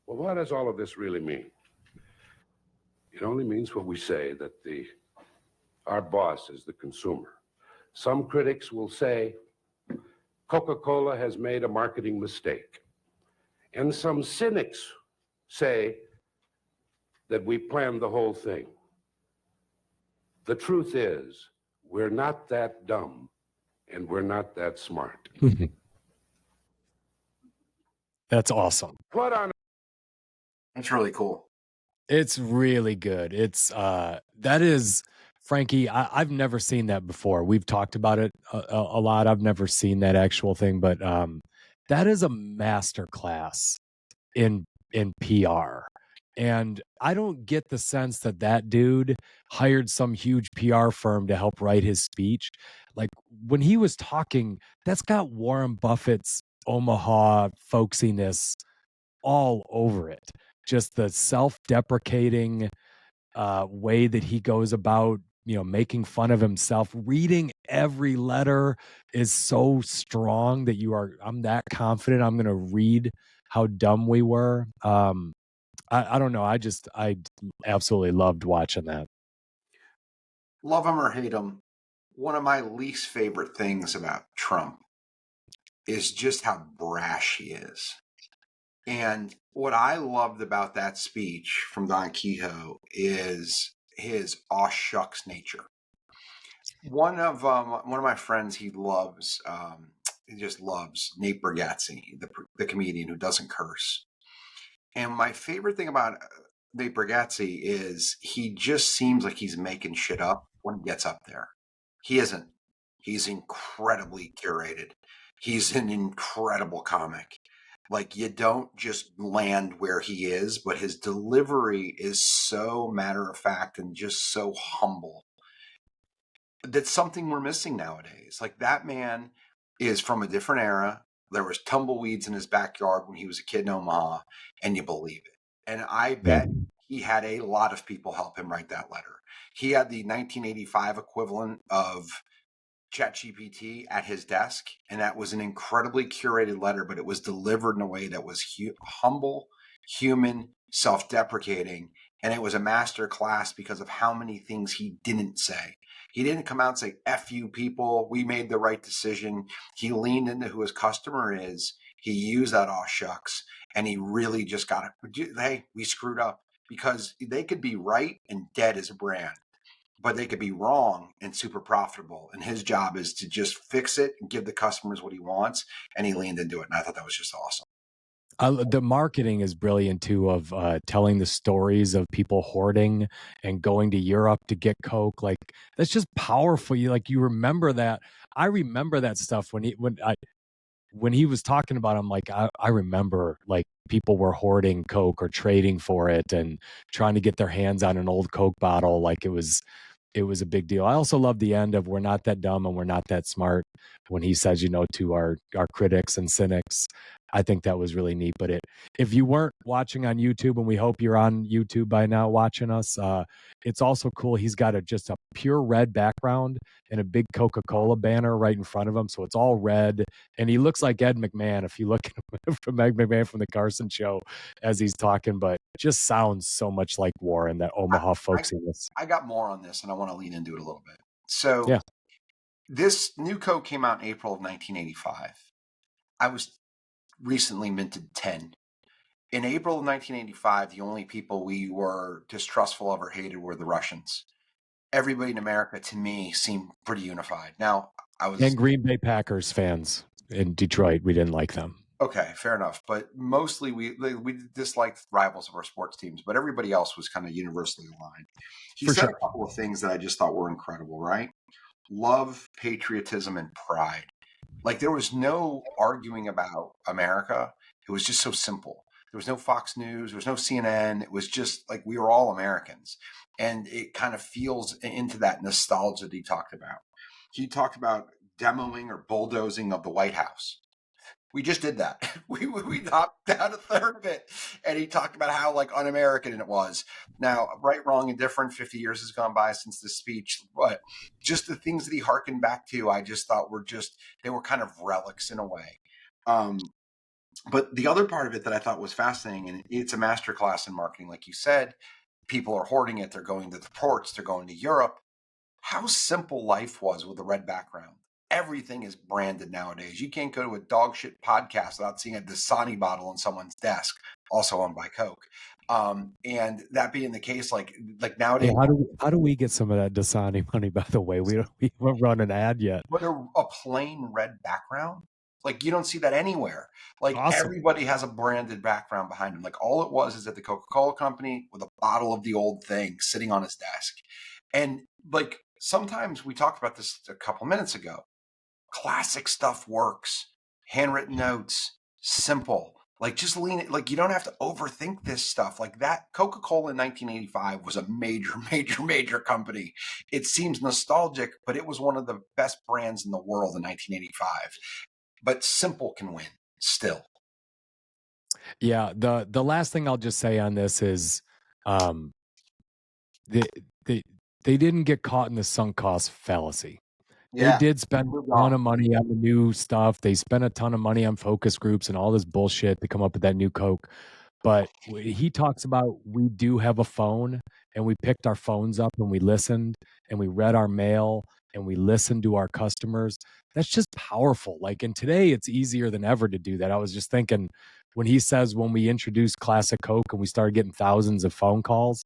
Well, what does all of this really mean? It only means what we say, that our boss is the consumer. Some critics will say Coca-Cola has made a marketing mistake. And some cynics say that we planned the whole thing. The truth is, we're not that dumb, and we're not that smart. That's awesome. What on? That's really cool. It's really good. It's that is, Frankie, I've never seen that before. We've talked about it a lot. I've never seen that actual thing, but that is a master class in PR. And I don't get the sense that that dude hired some huge PR firm to help write his speech. Like when he was talking, that's got Warren Buffett's Omaha folksiness all over it. Just the self-deprecating way that he goes about, making fun of himself. Reading every letter is so strong that I'm that confident I'm going to read how dumb we were. I don't know. I absolutely loved watching that. Love him or hate him, one of my least favorite things about Trump is just how brash he is. And what I loved about that speech from Don Quixote is his aw shucks nature. One of my friends, he just loves Nate Bargatze, the comedian who doesn't curse. And my favorite thing about Nate Bargatze is he just seems like he's making shit up when he gets up there. He isn't. He's incredibly curated. He's an incredible comic. Like, you don't just land where he is, but his delivery is so matter of fact and just so humble. That's something we're missing nowadays. Like, that man is from a different era. There was tumbleweeds in his backyard when he was a kid in Omaha, and you believe it. And I bet he had a lot of people help him write that letter. He had the 1985 equivalent of ChatGPT at his desk, and that was an incredibly curated letter, but it was delivered in a way that was humble, human, self-deprecating, and it was a master class because of how many things he didn't say. He didn't come out and say, F you people, we made the right decision. He leaned into who his customer is. He used that aw shucks, and he really just got it. Hey, we screwed up, because they could be right and dead as a brand, but they could be wrong and super profitable. And his job is to just fix it and give the customers what he wants. And he leaned into it. And I thought that was just awesome. The marketing is brilliant too, of telling the stories of people hoarding and going to Europe to get Coke. Like, that's just powerful. You remember that. I remember that stuff when he was talking about it. I'm like, I remember, like, people were hoarding Coke or trading for it and trying to get their hands on an old Coke bottle. Like, it was a big deal. I also love the end of "We're not that dumb and we're not that smart," when he says, to our critics and cynics. I think that was really neat. But if you weren't watching on YouTube, and we hope you're on YouTube by now watching us, it's also cool. He's got just a pure red background and a big Coca-Cola banner right in front of him. So it's all red. And he looks like Ed McMahon, if you look at him from Ed McMahon from the Carson Show as he's talking, but just sounds so much like Warren, that Omaha folksiness. I got more on this, and I want to lean into it a little bit. So Yeah. This new Coke came out in April of 1985. I was recently minted 10. In April of 1985, the only people we were distrustful of or hated were the Russians. Everybody in America, to me, seemed pretty unified. Now, And Green Bay Packers fans in Detroit, we didn't like them. Okay, fair enough. But mostly we disliked rivals of our sports teams, but everybody else was kind of universally aligned. He said a couple of things that I just thought were incredible, right? Love, patriotism, and pride. Like, there was no arguing about America. It was just so simple. There was no Fox News. There was no CNN. It was just like we were all Americans. And it kind of feels into that nostalgia that he talked about. He talked about demoing or bulldozing of the White House. We just did that. We knocked down a third of it. And he talked about how, like, un-American it was. Now, right, wrong, and different, 50 years has gone by since this speech. But just the things that he harkened back to, I just thought they were kind of relics in a way. But the other part of it that I thought was fascinating, and it's a masterclass in marketing, like you said, people are hoarding it. They're going to the ports. They're going to Europe. How simple life was with a red background. Everything is branded nowadays. You can't go to a dog shit podcast without seeing a Dasani bottle on someone's desk, also owned by Coke. And that being the case, like nowadays, hey, how do we get some of that Dasani money? By the way, we haven't run an ad yet. But a plain red background, like, you don't see that anywhere. Like, awesome. Everybody has a branded background behind them. Like, all it was is at the Coca-Cola company with a bottle of the old thing sitting on his desk. And like, sometimes we talked about this a couple minutes ago. Classic stuff works. Handwritten notes, simple. Like, just lean it. Like, you don't have to overthink this stuff. Like that Coca-Cola in 1985 was a major, major, major company. It seems nostalgic, but it was one of the best brands in the world in 1985. But simple can win still. Yeah, the last thing I'll just say on this is, um, they they they didn't get caught in the sunk cost fallacy. They Yeah. did spend Moved a ton on. of money on the new stuff. They spent a ton of money on focus groups and all this bullshit to come up with that new Coke. But he talks about, we do have a phone, and we picked our phones up and we listened and we read our mail and we listened to our customers. That's just powerful. Like, and today it's easier than ever to do that. I was just thinking, when he says, when we introduced Classic Coke and we started getting thousands of phone calls,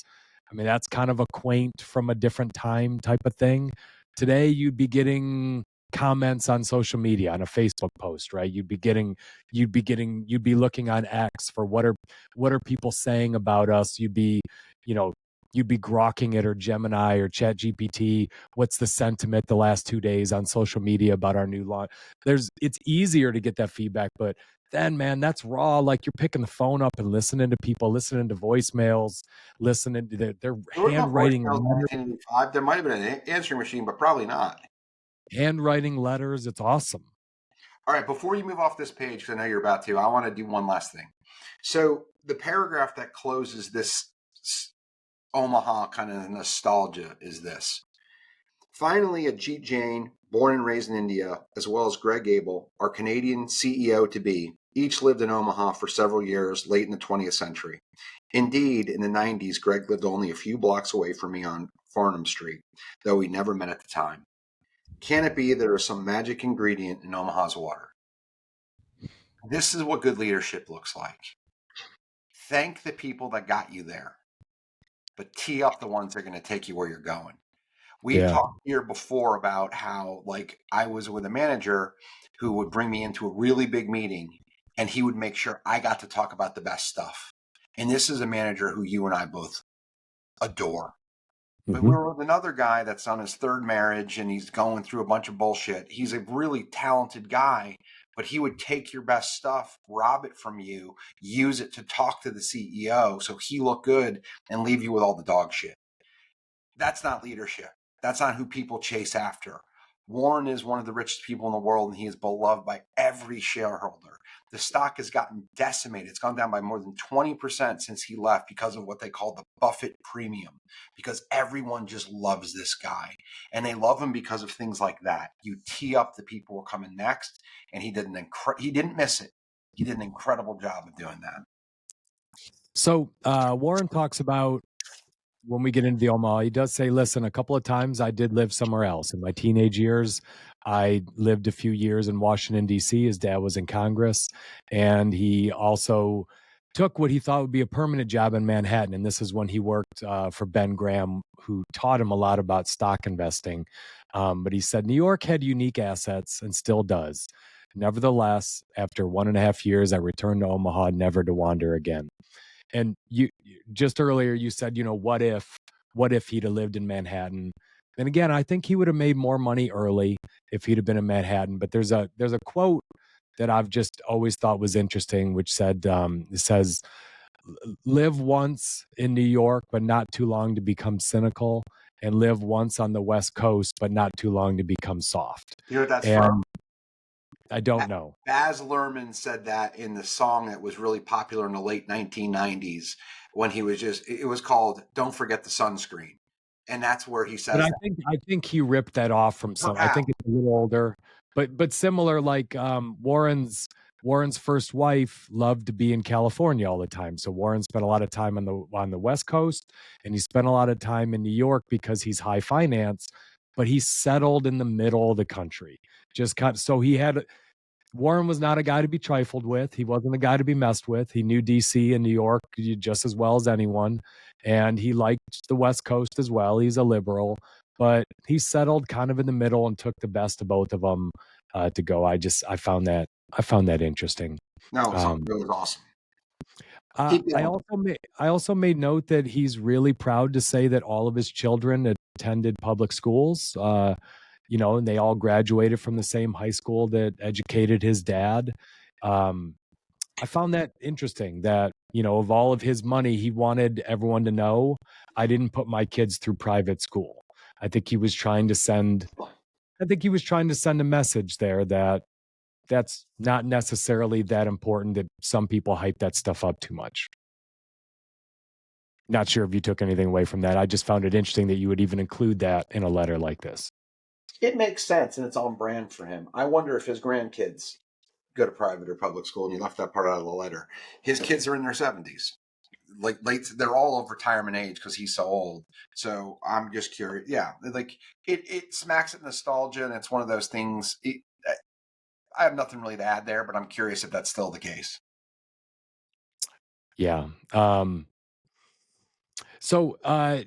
I mean, that's kind of a quaint from a different time type of thing. Today, you'd be getting comments on social media on a Facebook post, right? You'd be looking on X for what are people saying about us. You know, you'd be grokking it, or Gemini or Chat GPT. What's the sentiment the last 2 days on social media about our new launch? It's easier to get that feedback, but then, man, that's raw. Like, you're picking the phone up and listening to people, listening to voicemails, listening to their There was no handwriting voicemails in 1985. There might have been an answering machine, but probably not. handwriting letters. It's awesome. All right, before you move off this page, because I know you're about to, I want to do one last thing. So the paragraph that closes this Omaha kind of nostalgia is this. Finally, Ajit Jain, born and raised in India, as well as Greg Abel, our Canadian CEO-to-be, each lived in Omaha for several years late in the 20th century. Indeed, in the 90s, Greg lived only a few blocks away from me on Farnham Street, though we never met at the time. Can it be there is some magic ingredient in Omaha's water? This is what good leadership looks like. Thank the people that got you there, but tee up the ones that are going to take you where you're going. We've Yeah. talked here before about how, like, I was with a manager who would bring me into a really big meeting and he would make sure I got to talk about the best stuff. And this is a manager who you and I both adore. But Mhm. we're with another guy that's on his third marriage and he's going through a bunch of bullshit. He's a really talented guy, but he would take your best stuff, rob it from you, use it to talk to the CEO so he looked good, and leave you with all the dog shit. That's not leadership. That's not who people chase after. Warren is one of the richest people in the world, and he is beloved by every shareholder. The stock has gotten decimated. It's gone down by more than 20% since he left because of what they call the Buffett premium, because everyone just loves this guy. And they love him because of things like that. You tee up the people who are coming next, and he didn't miss it. He did an incredible job of doing that. So Warren talks about, when we get into the Omaha, he does say, listen, a couple of times I did live somewhere else. In my teenage years, I lived a few years in Washington, D.C. His dad was in Congress. And he also took what he thought would be a permanent job in Manhattan. And this is when he worked for Ben Graham, who taught him a lot about stock investing. But he said New York had unique assets and still does. Nevertheless, after 1.5 years, I returned to Omaha, never to wander again. And you just earlier you said, what if he'd have lived in Manhattan? And again, I think he would have made more money early if he'd have been in Manhattan. But there's a quote that I've just always thought was interesting, which it says, live once in New York, but not too long to become cynical, and live once on the West Coast, but not too long to become soft. You know what that's And from? I don't know. Baz Luhrmann said that in the song that was really popular in the late 1990s when it was called Don't Forget the Sunscreen. And that's where he says But I that. think he ripped that off from some. I think it's a little older, but similar. Like Warren's first wife loved to be in California all the time. So Warren spent a lot of time on the West Coast, and he spent a lot of time in New York because he's high finance. But he settled in the middle of the country. Warren was not a guy to be trifled with. He wasn't a guy to be messed with. He knew DC and New York just as well as anyone. And he liked the West Coast as well. He's a liberal, but he settled kind of in the middle and took the best of both of them to go. I found that interesting. No, it was awesome. I also made note that he's really proud to say that all of his children attended public schools. And they all graduated from the same high school that educated his dad. I found that interesting that, of all of his money, he wanted everyone to know I didn't put my kids through private school. I think he was trying to send a message there that that's not necessarily that important, that some people hype that stuff up too much. Not sure if you took anything away from that. I just found it interesting that you would even include that in a letter like this. It makes sense, and it's on brand for him. I wonder if his grandkids go to private or public school, and you left that part out of the letter. His kids are in their 70s. Like late, they're all of retirement age because he's so old. So I'm just curious. Yeah, like it smacks of nostalgia, and it's one of those things. I have nothing really to add there, but I'm curious if that's still the case. Yeah. So I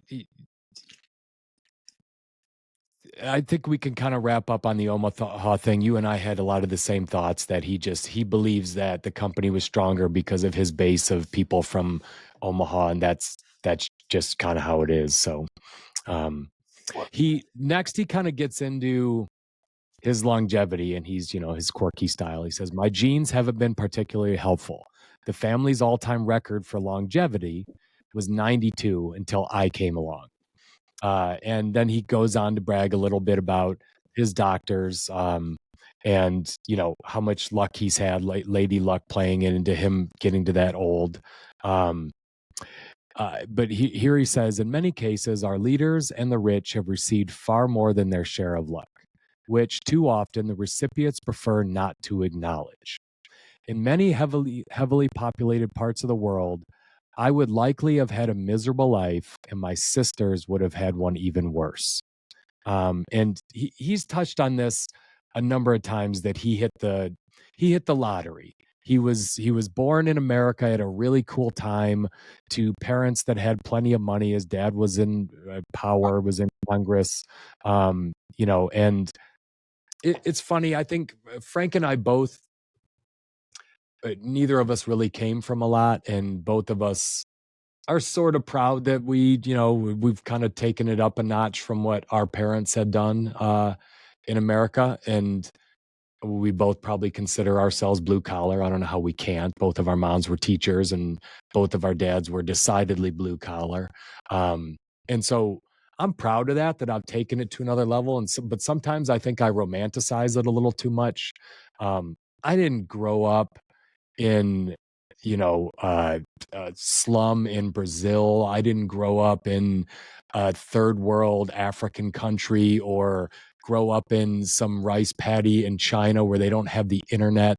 think we can kind of wrap up on the Omaha thing. You and I had a lot of the same thoughts that he believes that the company was stronger because of his base of people from Omaha, and that's just kind of how it is. So he kind of gets into his longevity, and he's, his quirky style. He says, "My genes haven't been particularly helpful. The family's all-time record for longevity was 92 until I came along." And then he goes on to brag a little bit about his doctors, and how much luck he's had, lady luck playing into him getting to that old. But here he says, "In many cases, our leaders and the rich have received far more than their share of luck, which too often the recipients prefer not to acknowledge. In many heavily populated parts of the world, I would likely have had a miserable life, and my sisters would have had one even worse." And he's touched on this a number of times, that he hit the lottery. He was born in America at a really cool time to parents that had plenty of money. His dad was in power, was in Congress, and it's funny. I think Frank and I both, neither of us really came from a lot, and both of us are sort of proud that we've kind of taken it up a notch from what our parents had done in America. And we both probably consider ourselves blue collar. I don't know how we can't. Both of our moms were teachers, and both of our dads were decidedly blue collar. And so I'm proud of that I've taken it to another level. But sometimes I think I romanticize it a little too much. I didn't grow up in slum in Brazil. I didn't grow up in a third world African country, or grow up in some rice paddy in China where they don't have the internet.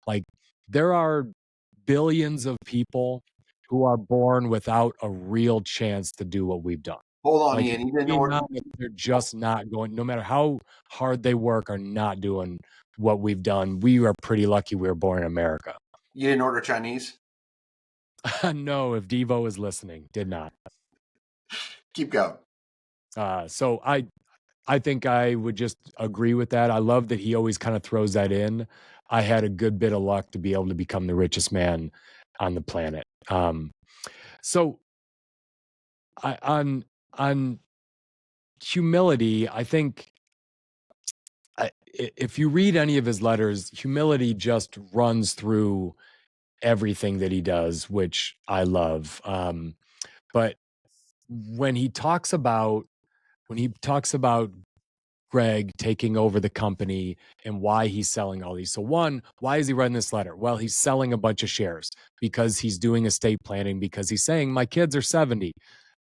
Like, there are billions of people who are born without a real chance to do what we've done. Hold on, Like, Ian. You didn't order. they're just not going, no matter how hard they work, are not doing what we've done. We are pretty lucky we were born in America. You didn't order Chinese? No, if Devo is listening, did not. Keep going. So I think I would just agree with that. I love that he always kind of throws that in. I had a good bit of luck to be able to become the richest man on the planet. So on humility, I think if you read any of his letters, humility just runs through everything that he does, which I love. But when he talks about Greg taking over the company and why he's selling all these. So one, why is he writing this letter? Well, he's selling a bunch of shares because he's doing estate planning, because he's saying, my kids are 70.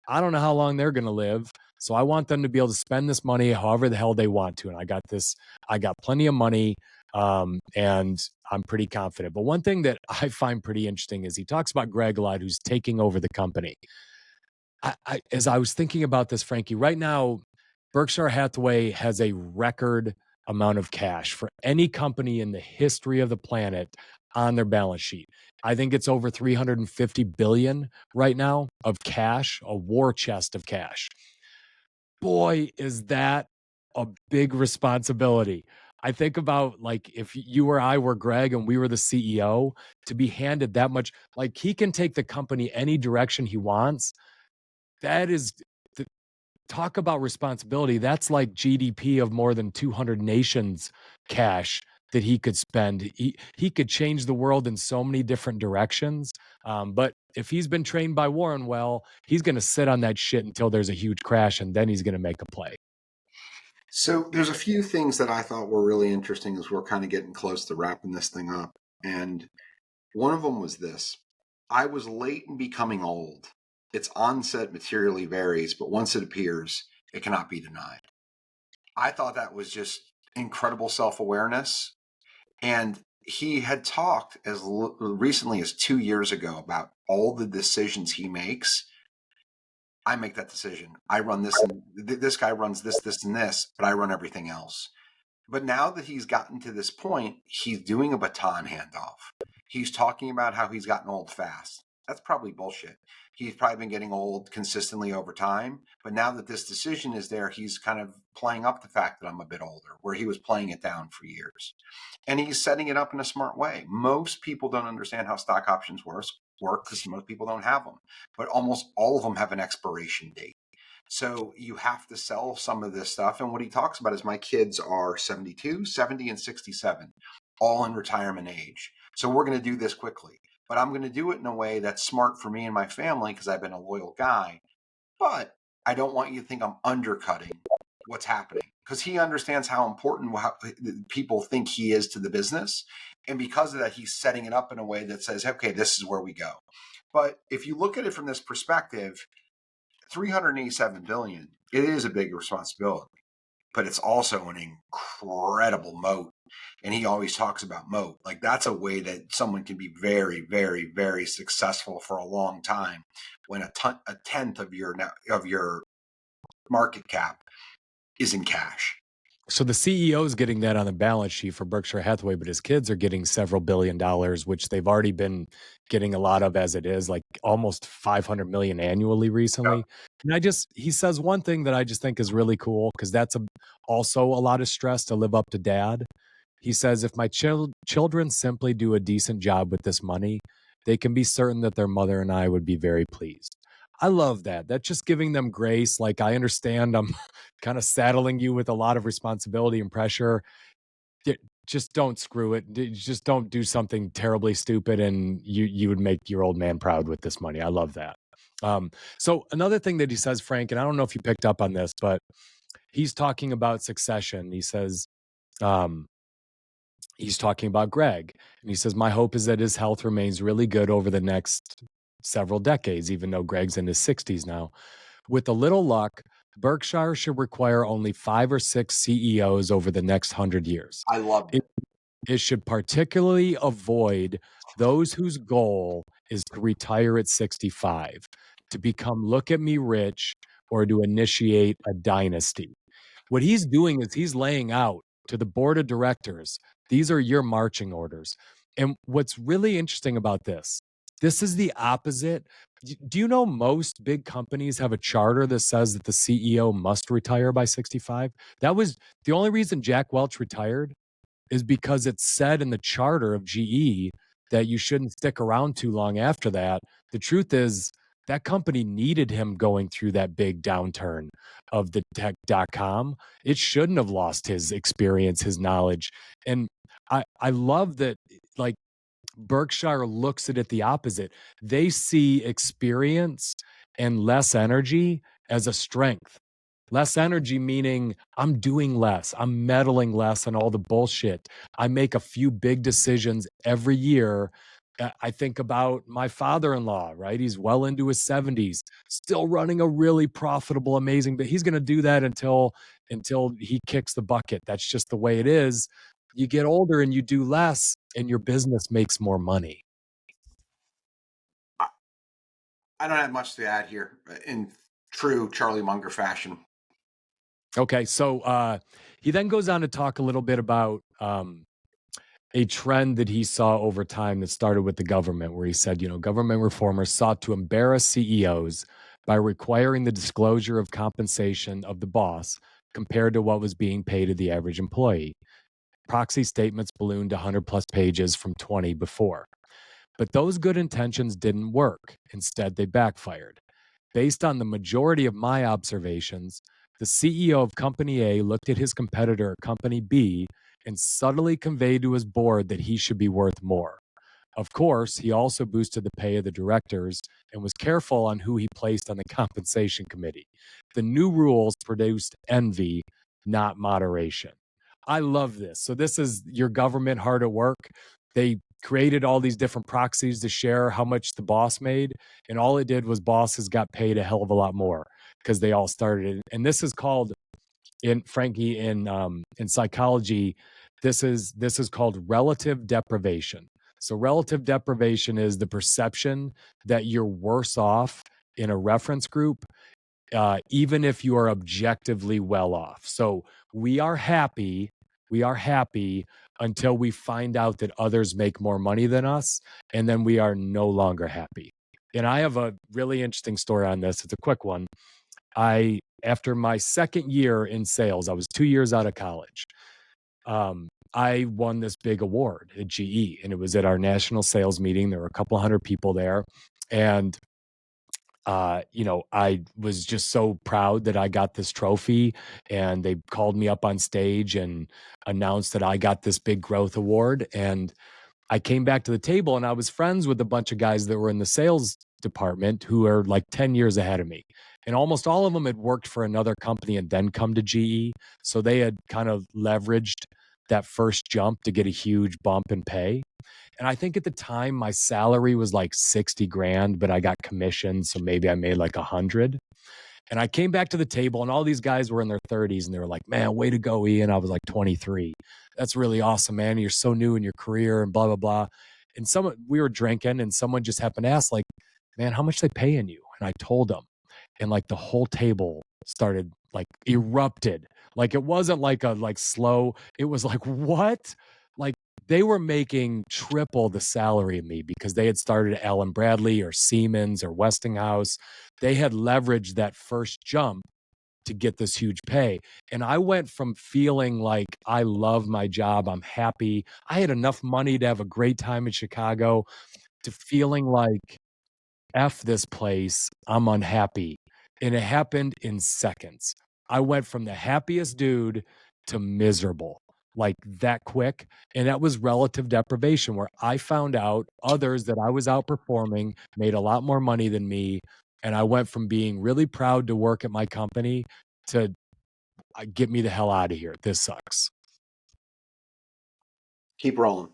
I don't know how long they're going to live. So I want them to be able to spend this money however the hell they want to. And I got plenty of money, and I'm pretty confident. But one thing that I find pretty interesting is he talks about Greg a lot, who's taking over the company. As I was thinking about this, Frankie, right now, Berkshire Hathaway has a record amount of cash for any company in the history of the planet on their balance sheet. I think it's over 350 billion right now of cash, a war chest of cash. Boy, is that a big responsibility. I think about, like, if you or I were Greg and we were the CEO, to be handed that much, like, he can take the company any direction he wants. That is, talk about responsibility. That's like GDP of more than 200 nations cash that he could spend. He could change the world in so many different directions. But if he's been trained by Warren well, he's going to sit on that shit until there's a huge crash, and then he's going to make a play. So there's a few things that I thought were really interesting as we're kind of getting close to wrapping this thing up. And one of them was this: I was late in becoming old. Its onset materially varies, but once it appears, it cannot be denied. I thought that was just incredible self-awareness. And he had talked as recently as 2 years ago about all the decisions he makes. I make that decision. I run this, and this guy runs this, this, and this, but I run everything else. But now that he's gotten to this point, he's doing a baton handoff. He's talking about how he's gotten old fast. That's probably bullshit. He's probably been getting old consistently over time. But now that this decision is there, he's kind of playing up the fact that I'm a bit older, where he was playing it down for years. And he's setting it up in a smart way. Most people don't understand how stock options work because most people don't have them. But almost all of them have an expiration date. So you have to sell some of this stuff. And what he talks about is my kids are 72, 70, and 67, all in retirement age. So we're going to do this quickly. But I'm going to do it in a way that's smart for me and my family because I've been a loyal guy. But I don't want you to think I'm undercutting what's happening, because he understands how important people think he is to the business. And because of that, he's setting it up in a way that says, okay, this is where we go. But if you look at it from this perspective, 387 billion, it is a big responsibility, but it's also an incredible moat. And he always talks about moat. Like, that's a way that someone can be very, very, very successful for a long time when a tenth of your market cap is in cash. So the CEO is getting that on the balance sheet for Berkshire Hathaway, but his kids are getting several $1 billion, which they've already been getting a lot of as it is, like almost 500 million annually recently. Yeah. And he says one thing that I just think is really cool, because that's also a lot of stress to live up to dad. He says, if my children simply do a decent job with this money, they can be certain that their mother and I would be very pleased. I love that. That's just giving them grace. Like, I understand I'm kind of saddling you with a lot of responsibility and pressure. Just don't screw it. Just don't do something terribly stupid, and you would make your old man proud with this money. I love that. So another thing that he says, Frank, and I don't know if you picked up on this, but he's talking about succession. He says, he's talking about Greg, and he says, my hope is that his health remains really good over the next several decades, even though Greg's in his 60s now. With a little luck, Berkshire should require only 5 or 6 CEOs over the next 100 years. I love it. It should particularly avoid those whose goal is to retire at 65, to become look at me rich, or to initiate a dynasty. What he's doing is he's laying out to the board of directors, these are your marching orders. And what's really interesting about this is the opposite. Do you know most big companies have a charter that says that the CEO must retire by 65? That was the only reason Jack Welch retired, is because it said in the charter of GE that you shouldn't stick around too long after that. The truth is that company needed him going through that big downturn of the tech.com. It shouldn't have lost his experience, his knowledge. And I love that, like, Berkshire looks at it the opposite. They see experience and less energy as a strength. Less energy meaning I'm doing less, I'm meddling less on all the bullshit. I make a few big decisions every year. I think about my father-in-law, right? He's well into his 70s, still running a really profitable, amazing, but he's going to do that until he kicks the bucket. That's just the way it is. You get older and you do less, and your business makes more money. I don't have much to add here in true Charlie Munger fashion. Okay, so he then goes on to talk a little bit about a trend that he saw over time that started with the government, where he said, government reformers sought to embarrass CEOs by requiring the disclosure of compensation of the boss compared to what was being paid to the average employee. Proxy statements ballooned 100 plus pages from 20 before. But those good intentions didn't work. Instead, they backfired. Based on the majority of my observations, The CEO of Company A looked at his competitor, Company B, and subtly conveyed to his board that he should be worth more. Of course, he also boosted the pay of the directors and was careful on who he placed on the compensation committee. The new rules produced envy, not moderation. I love this. So, this is your government hard at work. They created all these different proxies to share how much the boss made. And all it did was bosses got paid a hell of a lot more because they all started. And this is called, in Frankie, in psychology, this is called relative deprivation. So relative deprivation is the perception that you're worse off in a reference group, even if you are objectively well off. So we are happy until we find out that others make more money than us, and then we are no longer happy. And I have a really interesting story on this. It's a quick one. After my second year in sales, I was 2 years out of college. I won this big award at GE, and it was at our national sales meeting. There were a couple hundred people there, and I was just so proud that I got this trophy, and they called me up on stage and announced that I got this big growth award. And I came back to the table, and I was friends with a bunch of guys that were in the sales department who are like 10 years ahead of me. And almost all of them had worked for another company and then come to GE. So they had kind of leveraged that first jump to get a huge bump in pay. And I think at the time my salary was like 60 grand, but I got commission. So maybe I made like 100. And I came back to the table, and all these guys were in their 30s, and they were like, man, way to go, Ian. I was like 23. That's really awesome, man. You're so new in your career and blah, blah, blah. And we were drinking, and someone just happened to ask, like, man, how much they paying you? And I told them, and like the whole table started like erupted. Like it wasn't like a slow, it was like, what? Like they were making triple the salary of me because they had started at Allen Bradley or Siemens or Westinghouse. They had leveraged that first jump to get this huge pay. And I went from feeling like I love my job, I'm happy, I had enough money to have a great time in Chicago, to feeling like, F this place, I'm unhappy. And it happened in seconds. I went from the happiest dude to miserable, like that quick. And that was relative deprivation, where I found out others that I was outperforming made a lot more money than me. And I went from being really proud to work at my company to get me the hell out of here. This sucks. Keep rolling.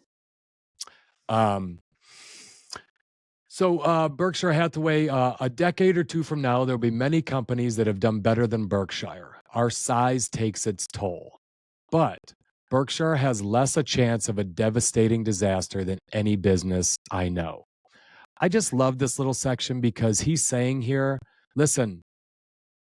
So Berkshire Hathaway, a decade or two from now, there'll be many companies that have done better than Berkshire. Our size takes its toll. But Berkshire has less a chance of a devastating disaster than any business I know. I just love this little section because he's saying here, listen,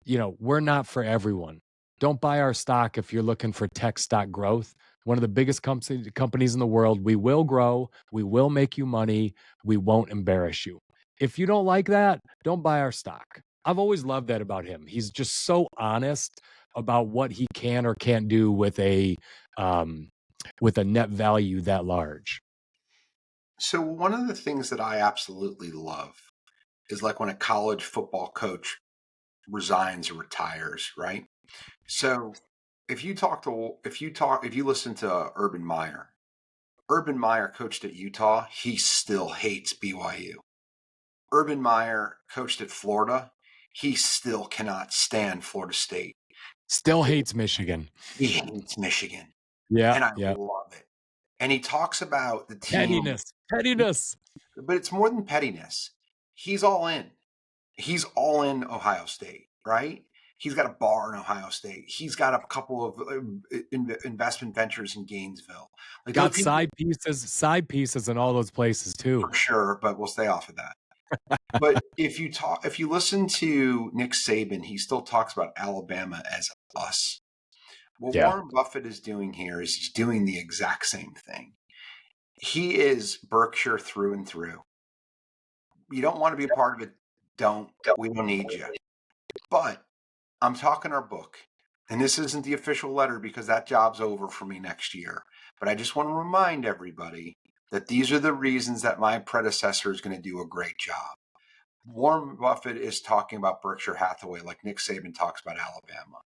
we're not for everyone. Don't buy our stock if you're looking for tech stock growth. One of the biggest companies in the world. We will grow. We will make you money. We won't embarrass you. If you don't like that, don't buy our stock. I've always loved that about him. He's just so honest about what he can or can't do with a net value that large. So one of the things that I absolutely love is like when a college football coach resigns or retires, right? So if you listen to Urban Meyer coached at Utah, he still hates BYU. Urban Meyer coached at Florida, he still cannot stand Florida State. Still hates Michigan. He hates Michigan. Yeah. And I yeah. love it. And he talks about the team. Pettiness. But it's more than pettiness. He's all in. He's all in Ohio State, right? He's got a bar in Ohio State. He's got a couple of investment ventures in Gainesville. Like got side pieces in all those places too. For sure, but we'll stay off of that. But if you listen to Nick Saban, he still talks about Alabama as us. What Warren Buffett is doing here is he's doing the exact same thing. He is Berkshire through and through. You don't want to be a part of it. We don't need you. But I'm talking our book, and this isn't the official letter because that job's over for me next year. But I just want to remind everybody that these are the reasons that my predecessor is going to do a great job. Warren Buffett is talking about Berkshire Hathaway like Nick Saban talks about Alabama.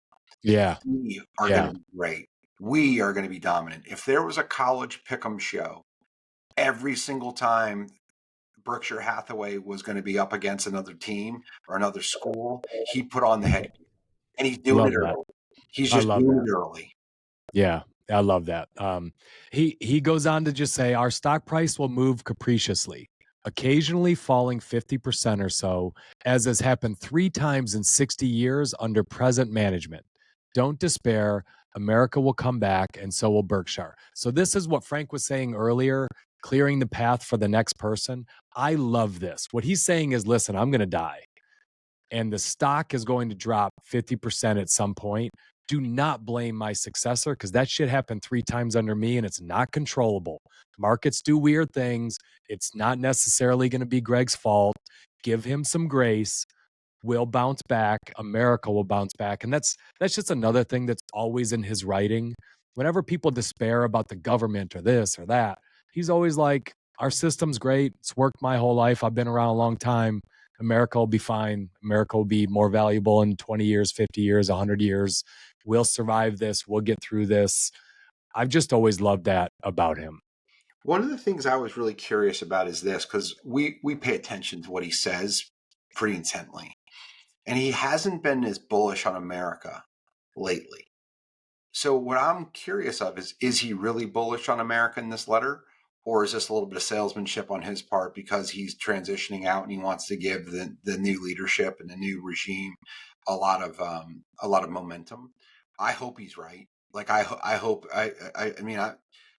Yeah. We are Yeah. going to be great. We are going to be dominant. If there was a college pick'em show, every single time Berkshire Hathaway was going to be up against another team or another school, he put on the head, and he's I doing love it that. early. He's I just love doing that. it early. Yeah, I love that. He goes on to just say our stock price will move capriciously, occasionally falling 50% or so, as has happened 3 times in 60 years under present management. Don't despair. America will come back, and so will Berkshire. So this is what Frank was saying earlier, clearing the path for the next person. I love this. What he's saying is, listen, I'm going to die and the stock is going to drop 50% at some point, do not blame my successor because that shit happened 3 times under me and it's not controllable. Markets do weird things. It's not necessarily going to be Greg's fault. Give him some grace. We'll bounce back. America will bounce back. And that's just another thing that's always in his writing. Whenever people despair about the government or this or that, he's always like, our system's great. It's worked my whole life. I've been around a long time. America will be fine. America will be more valuable in 20 years, 50 years, 100 years. We'll survive this. We'll get through this. I've just always loved that about him. One of the things I was really curious about is this, because we pay attention to what he says pretty intently. And he hasn't been as bullish on America lately. So what I'm curious of is he really bullish on America in this letter? Or is this a little bit of salesmanship on his part because he's transitioning out and he wants to give the new leadership and the new regime a lot of momentum? I hope he's right. Like I hope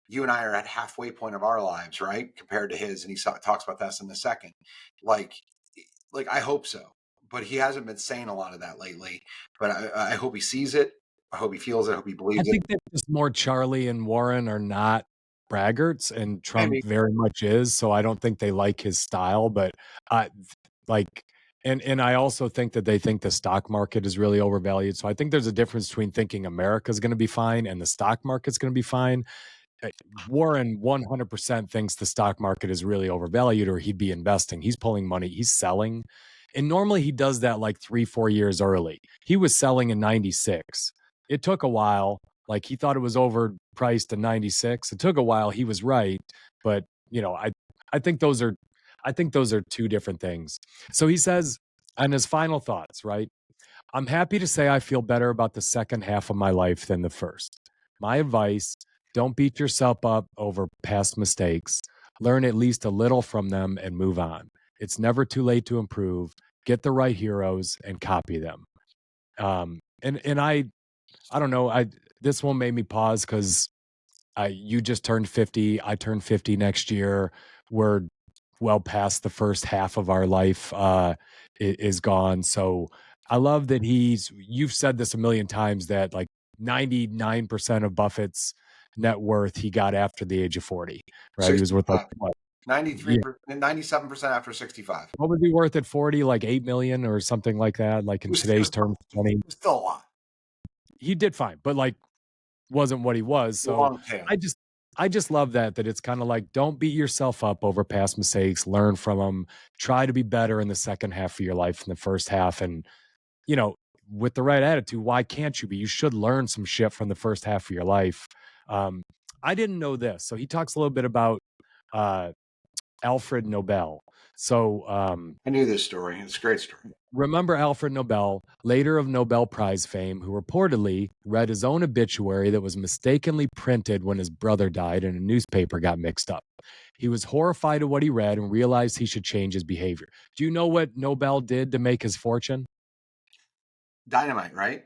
you and I are at halfway point of our lives, right, compared to his, and he talks about this in a second. Like I hope so, but he hasn't been saying a lot of that lately. But I hope he sees it. I hope he feels it. I hope he I believes it. think that just more Charlie and Warren are not braggarts, and Trump Maybe. very much is. So I don't think they like his style, but uh, like, and I also think that they think the stock market is really overvalued. So I think there's a difference between thinking America's going to be fine and the stock market's going to be fine. Warren 100% thinks the stock market is really overvalued or he'd be investing. He's pulling money, he's selling. And normally he does that like 3-4 years early. He was selling in 96. It took a while. Like he thought it was overpriced in 96. It took a while. He was right. But, I think those are two different things. So he says, and his final thoughts, right? I'm happy to say I feel better about the second half of my life than the first. My advice, don't beat yourself up over past mistakes. Learn at least a little from them and move on. It's never too late to improve. Get the right heroes and copy them. And I don't know. This one made me pause because you just turned 50. I turn 50 next year. We're well past the first half of our life is gone. So I love that you've said this a million times that like 99% of Buffett's net worth he got after the age of 40, right? He was worth like what? 93, 97% after 65. What was he worth at 40? Like 8 million or something like that. Like in today's terms, 20. It was still a lot. He did fine, but like wasn't what he was. So Long tail. I just love that it's kind of like, don't beat yourself up over past mistakes, learn from them, try to be better in the second half of your life than the first half. And, with the right attitude, why can't you be? You should learn some shit from the first half of your life. I didn't know this. So he talks a little bit about Alfred Nobel. So I knew this story. It's a great story. remember Alfred Nobel, later of Nobel Prize fame, who reportedly read his own obituary that was mistakenly printed when his brother died and a newspaper got mixed up. He was horrified at what he read and realized he should change his behavior. Do you know what Nobel did to make his fortune? Dynamite, right?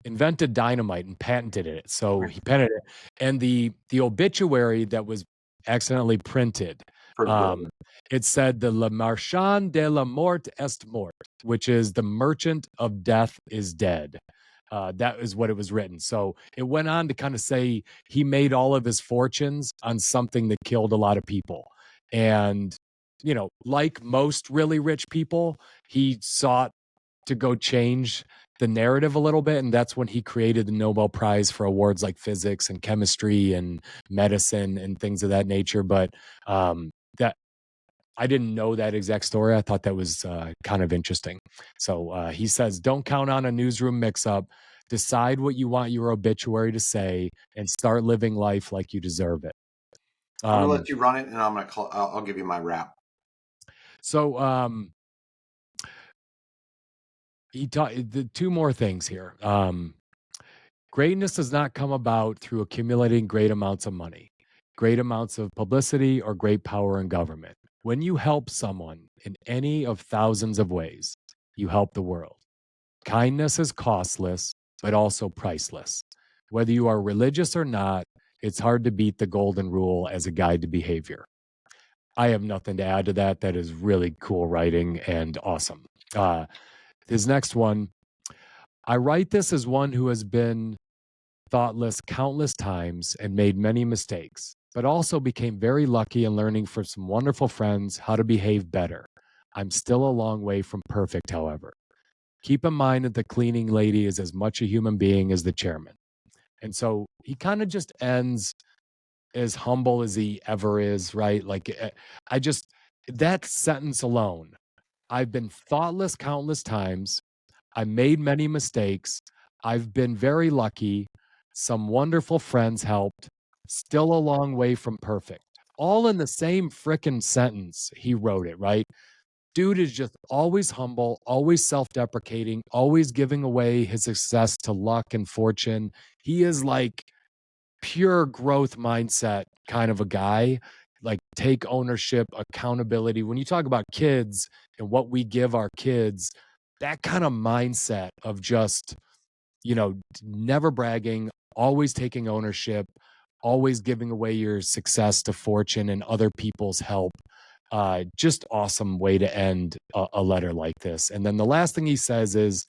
Invented dynamite and patented it. So he patented it. And the obituary that was accidentally printed, it said the Le Marchand de la Mort est mort, which is the merchant of death is dead. That is what it was written. So it went on to kind of say he made all of his fortunes on something that killed a lot of people. And, like most really rich people, he sought to go change the narrative a little bit. And that's when he created the Nobel Prize for awards like physics and chemistry and medicine and things of that nature. But that I didn't know that exact story. I thought that was kind of interesting. So he says, don't count on a newsroom mix-up. Decide what you want your obituary to say and start living life like you deserve it. I'm gonna let you run it, and I'll give you my wrap. So the two more things here. Greatness does not come about through accumulating great amounts of money, great amounts of publicity, or great power in government. When you help someone in any of thousands of ways, you help the world. Kindness is costless, but also priceless. Whether you are religious or not, it's hard to beat the golden rule as a guide to behavior. I have nothing to add to that. That is really cool writing and awesome. His next one, I write this as one who has been thoughtless countless times and made many mistakes, but also became very lucky in learning from some wonderful friends how to behave better. I'm still a long way from perfect, however. Keep in mind that the cleaning lady is as much a human being as the chairman. And so he kind of just ends as humble as he ever is, right? I just, that sentence alone, I've been thoughtless countless times. I made many mistakes. I've been very lucky. Some wonderful friends helped. Still a long way from perfect. All in the same frickin' sentence. He wrote it, right? Dude is just always humble, always self deprecating, always giving away his success to luck and fortune. He is like pure growth mindset kind of a guy. Like, take ownership, accountability. When you talk about kids and what we give our kids, that kind of mindset of just, never bragging, always taking ownership, always giving away your success to fortune and other people's help. Just awesome way to end a letter like this. And then the last thing he says is,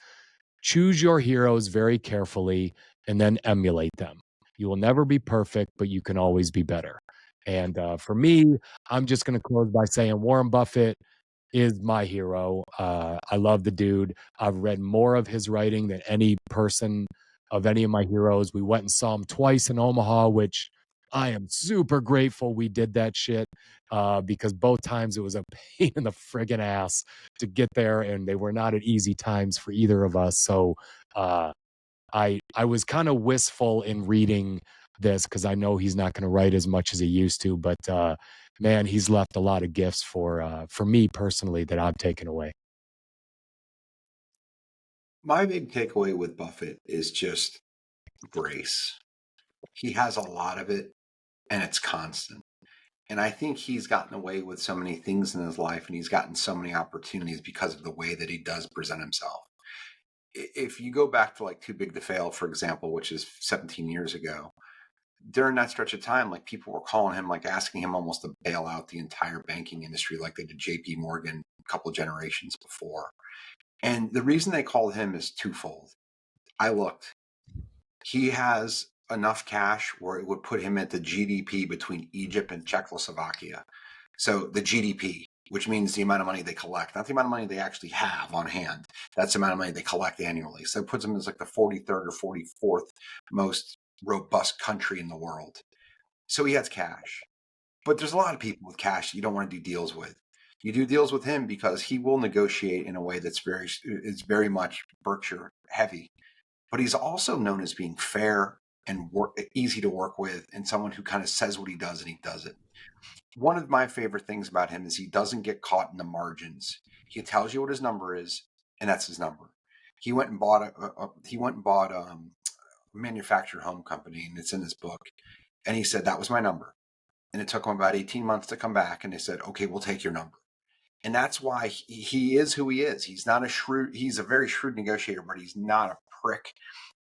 choose your heroes very carefully and then emulate them. You will never be perfect, but you can always be better. And for me, I'm just going to close by saying Warren Buffett is my hero. I love the dude. I've read more of his writing than any person of any of my heroes. We went and saw him twice in Omaha, which I am super grateful we did that shit because both times it was a pain in the friggin' ass to get there, and they were not at easy times for either of us. So I was kind of wistful in reading this because I know he's not going to write as much as he used to, but man, he's left a lot of gifts for me personally that I've taken away. My big takeaway with Buffett is just grace. He has a lot of it, and it's constant. And I think he's gotten away with so many things in his life, and he's gotten so many opportunities because of the way that he does present himself. If you go back to like Too Big to Fail, for example, which is 17 years ago, during that stretch of time, like people were calling him, like asking him almost to bail out the entire banking industry, like they did JP Morgan a couple of generations before. And the reason they called him is twofold. I looked. He has enough cash where it would put him at the GDP between Egypt and Czechoslovakia. So the GDP, which means the amount of money they collect, not the amount of money they actually have on hand. That's the amount of money they collect annually. So it puts him as like the 43rd or 44th most robust country in the world. So he has cash. But there's a lot of people with cash you don't want to do deals with. You do deals with him because he will negotiate in a way that's very much Berkshire heavy. But he's also known as being fair and easy to work with, and someone who kind of says what he does and he does it. One of my favorite things about him is he doesn't get caught in the margins. He tells you what his number is, and that's his number. He went and bought a manufactured home company, and it's in his book. And he said that was my number. And it took him about 18 months to come back, and they said, okay, we'll take your number. And that's why he is who he is. He's a very shrewd negotiator, but he's not a prick.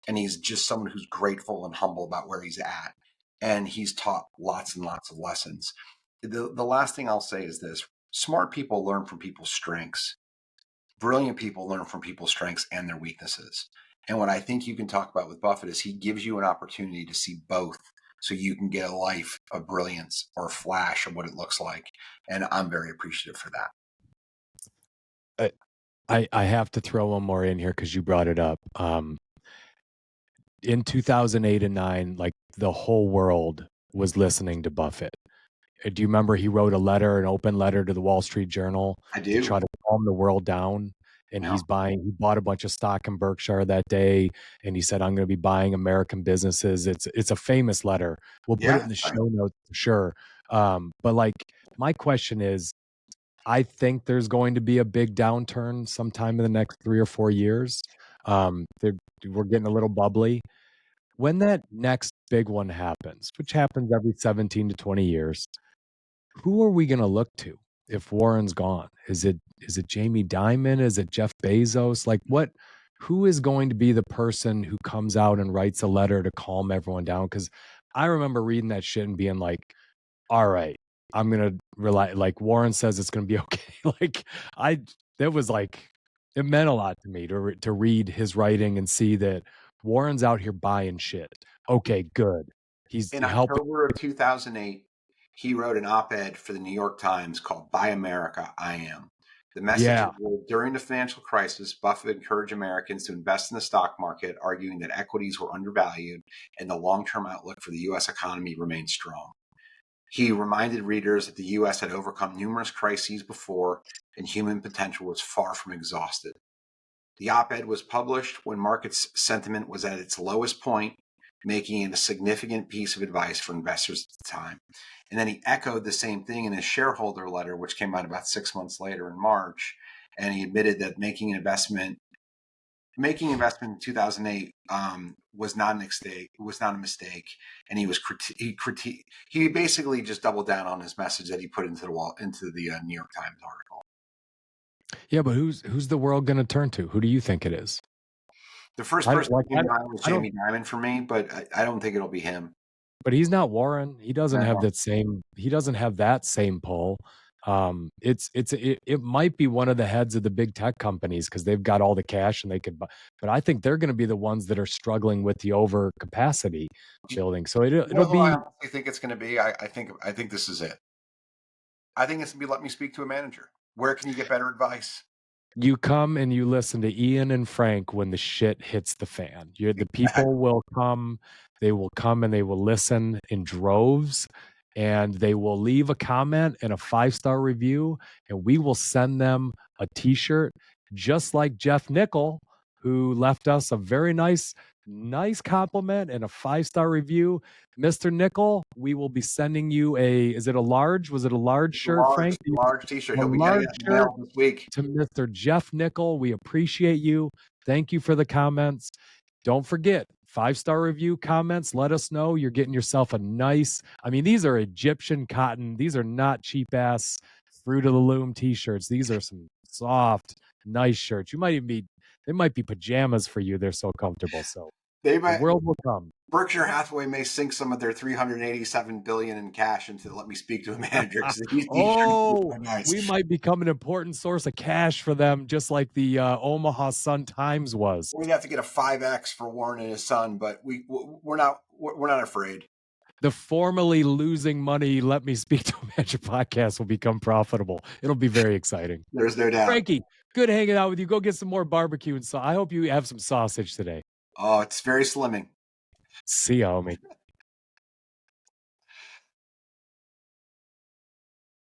And he's just someone who's grateful and humble about where he's at. And he's taught lots and lots of lessons. The last thing I'll say is this: smart people learn from people's strengths. Brilliant people learn from people's strengths and their weaknesses. And what I think you can talk about with Buffett is he gives you an opportunity to see both, so you can get a life of brilliance or a flash of what it looks like. And I'm very appreciative for that. I have to throw one more in here because you brought it up. In 2008 and 9, like the whole world was listening to Buffett. Do you remember he wrote an open letter to the Wall Street Journal I do. to try to calm the world down? and Yeah. he bought a bunch of stock in Berkshire that day, and he said, I'm going to be buying American businesses. It's a famous letter. We'll put it in the Right. show notes for sure. But like, my question is, I think there's going to be a big downturn sometime in the next 3 or 4 years. We're getting a little bubbly. When that next big one happens, which happens every 17 to 20 years, who are we going to look to if Warren's gone? Is it Jamie Dimon? Is it Jeff Bezos? Like, who is going to be the person who comes out and writes a letter to calm everyone down? Because I remember reading that shit and being like, all right, I'm going to rely, like Warren says it's going to be okay. Like, that was like, it meant a lot to me to read his writing and see that Warren's out here buying shit. Okay, good. He's In helping. October of 2008, he wrote an op-ed for the New York Times called "Buy America, I Am." The message was, during the financial crisis, Buffett encouraged Americans to invest in the stock market, arguing that equities were undervalued and the long-term outlook for the U.S. economy remained strong. He reminded readers that the U.S. had overcome numerous crises before and human potential was far from exhausted. The op-ed was published when market sentiment was at its lowest point, making it a significant piece of advice for investors at the time. And then he echoed the same thing in his shareholder letter, which came out about 6 months later in March. And he admitted that making investment in 2008 was not a mistake. And he basically just doubled down on his message that he put into the New York Times article. Yeah, but who's the world going to turn to? Who do you think it is? The first person that came to mind was Jamie Dimon for me, but I don't think it'll be him. But he's not Warren. He doesn't No. have that same. He doesn't have that same pull. It might be one of the heads of the big tech companies because they've got all the cash and they could buy. But I think they're going to be the ones that are struggling with the overcapacity building. So it'll be. I honestly think it's going to be. I think this is it. I think it's going to be. Let me speak to a manager. Where can you get better advice? You come and you listen to Ian and Frank when the shit hits the fan. The people will come. They will come and they will listen in droves, and they will leave a comment and a 5-star review, and we will send them a T-shirt, just like Jeff Nickel, who left us a very nice compliment and a 5-star review. Mr. Nickel, we will be sending you is it a large? Was it a large shirt, Frank? Large T-shirt. He'll A be large getting it shirt this week. to Mr. Jeff Nickel. We appreciate you. Thank you for the comments. Don't forget, 5-star review comments. Let us know you're getting yourself a nice, these are Egyptian cotton. These are not cheap ass Fruit of the Loom t-shirts. These are some soft, nice shirts. They might be pajamas for you. They're so comfortable. So the world will come. Berkshire Hathaway may sink some of their $387 billion in cash into Let Me Speak to a Manager. We might become an important source of cash for them, just like the Omaha Sun-Times was. We'd have to get a 5X for Warren and his son, but we're not afraid. The formerly losing money Let Me Speak to a Manager podcast will become profitable. It'll be very exciting. There's no doubt. Frankie, good hanging out with you. Go get some more barbecue, and I hope you have some sausage today. Oh, it's very slimming. See ya, homie.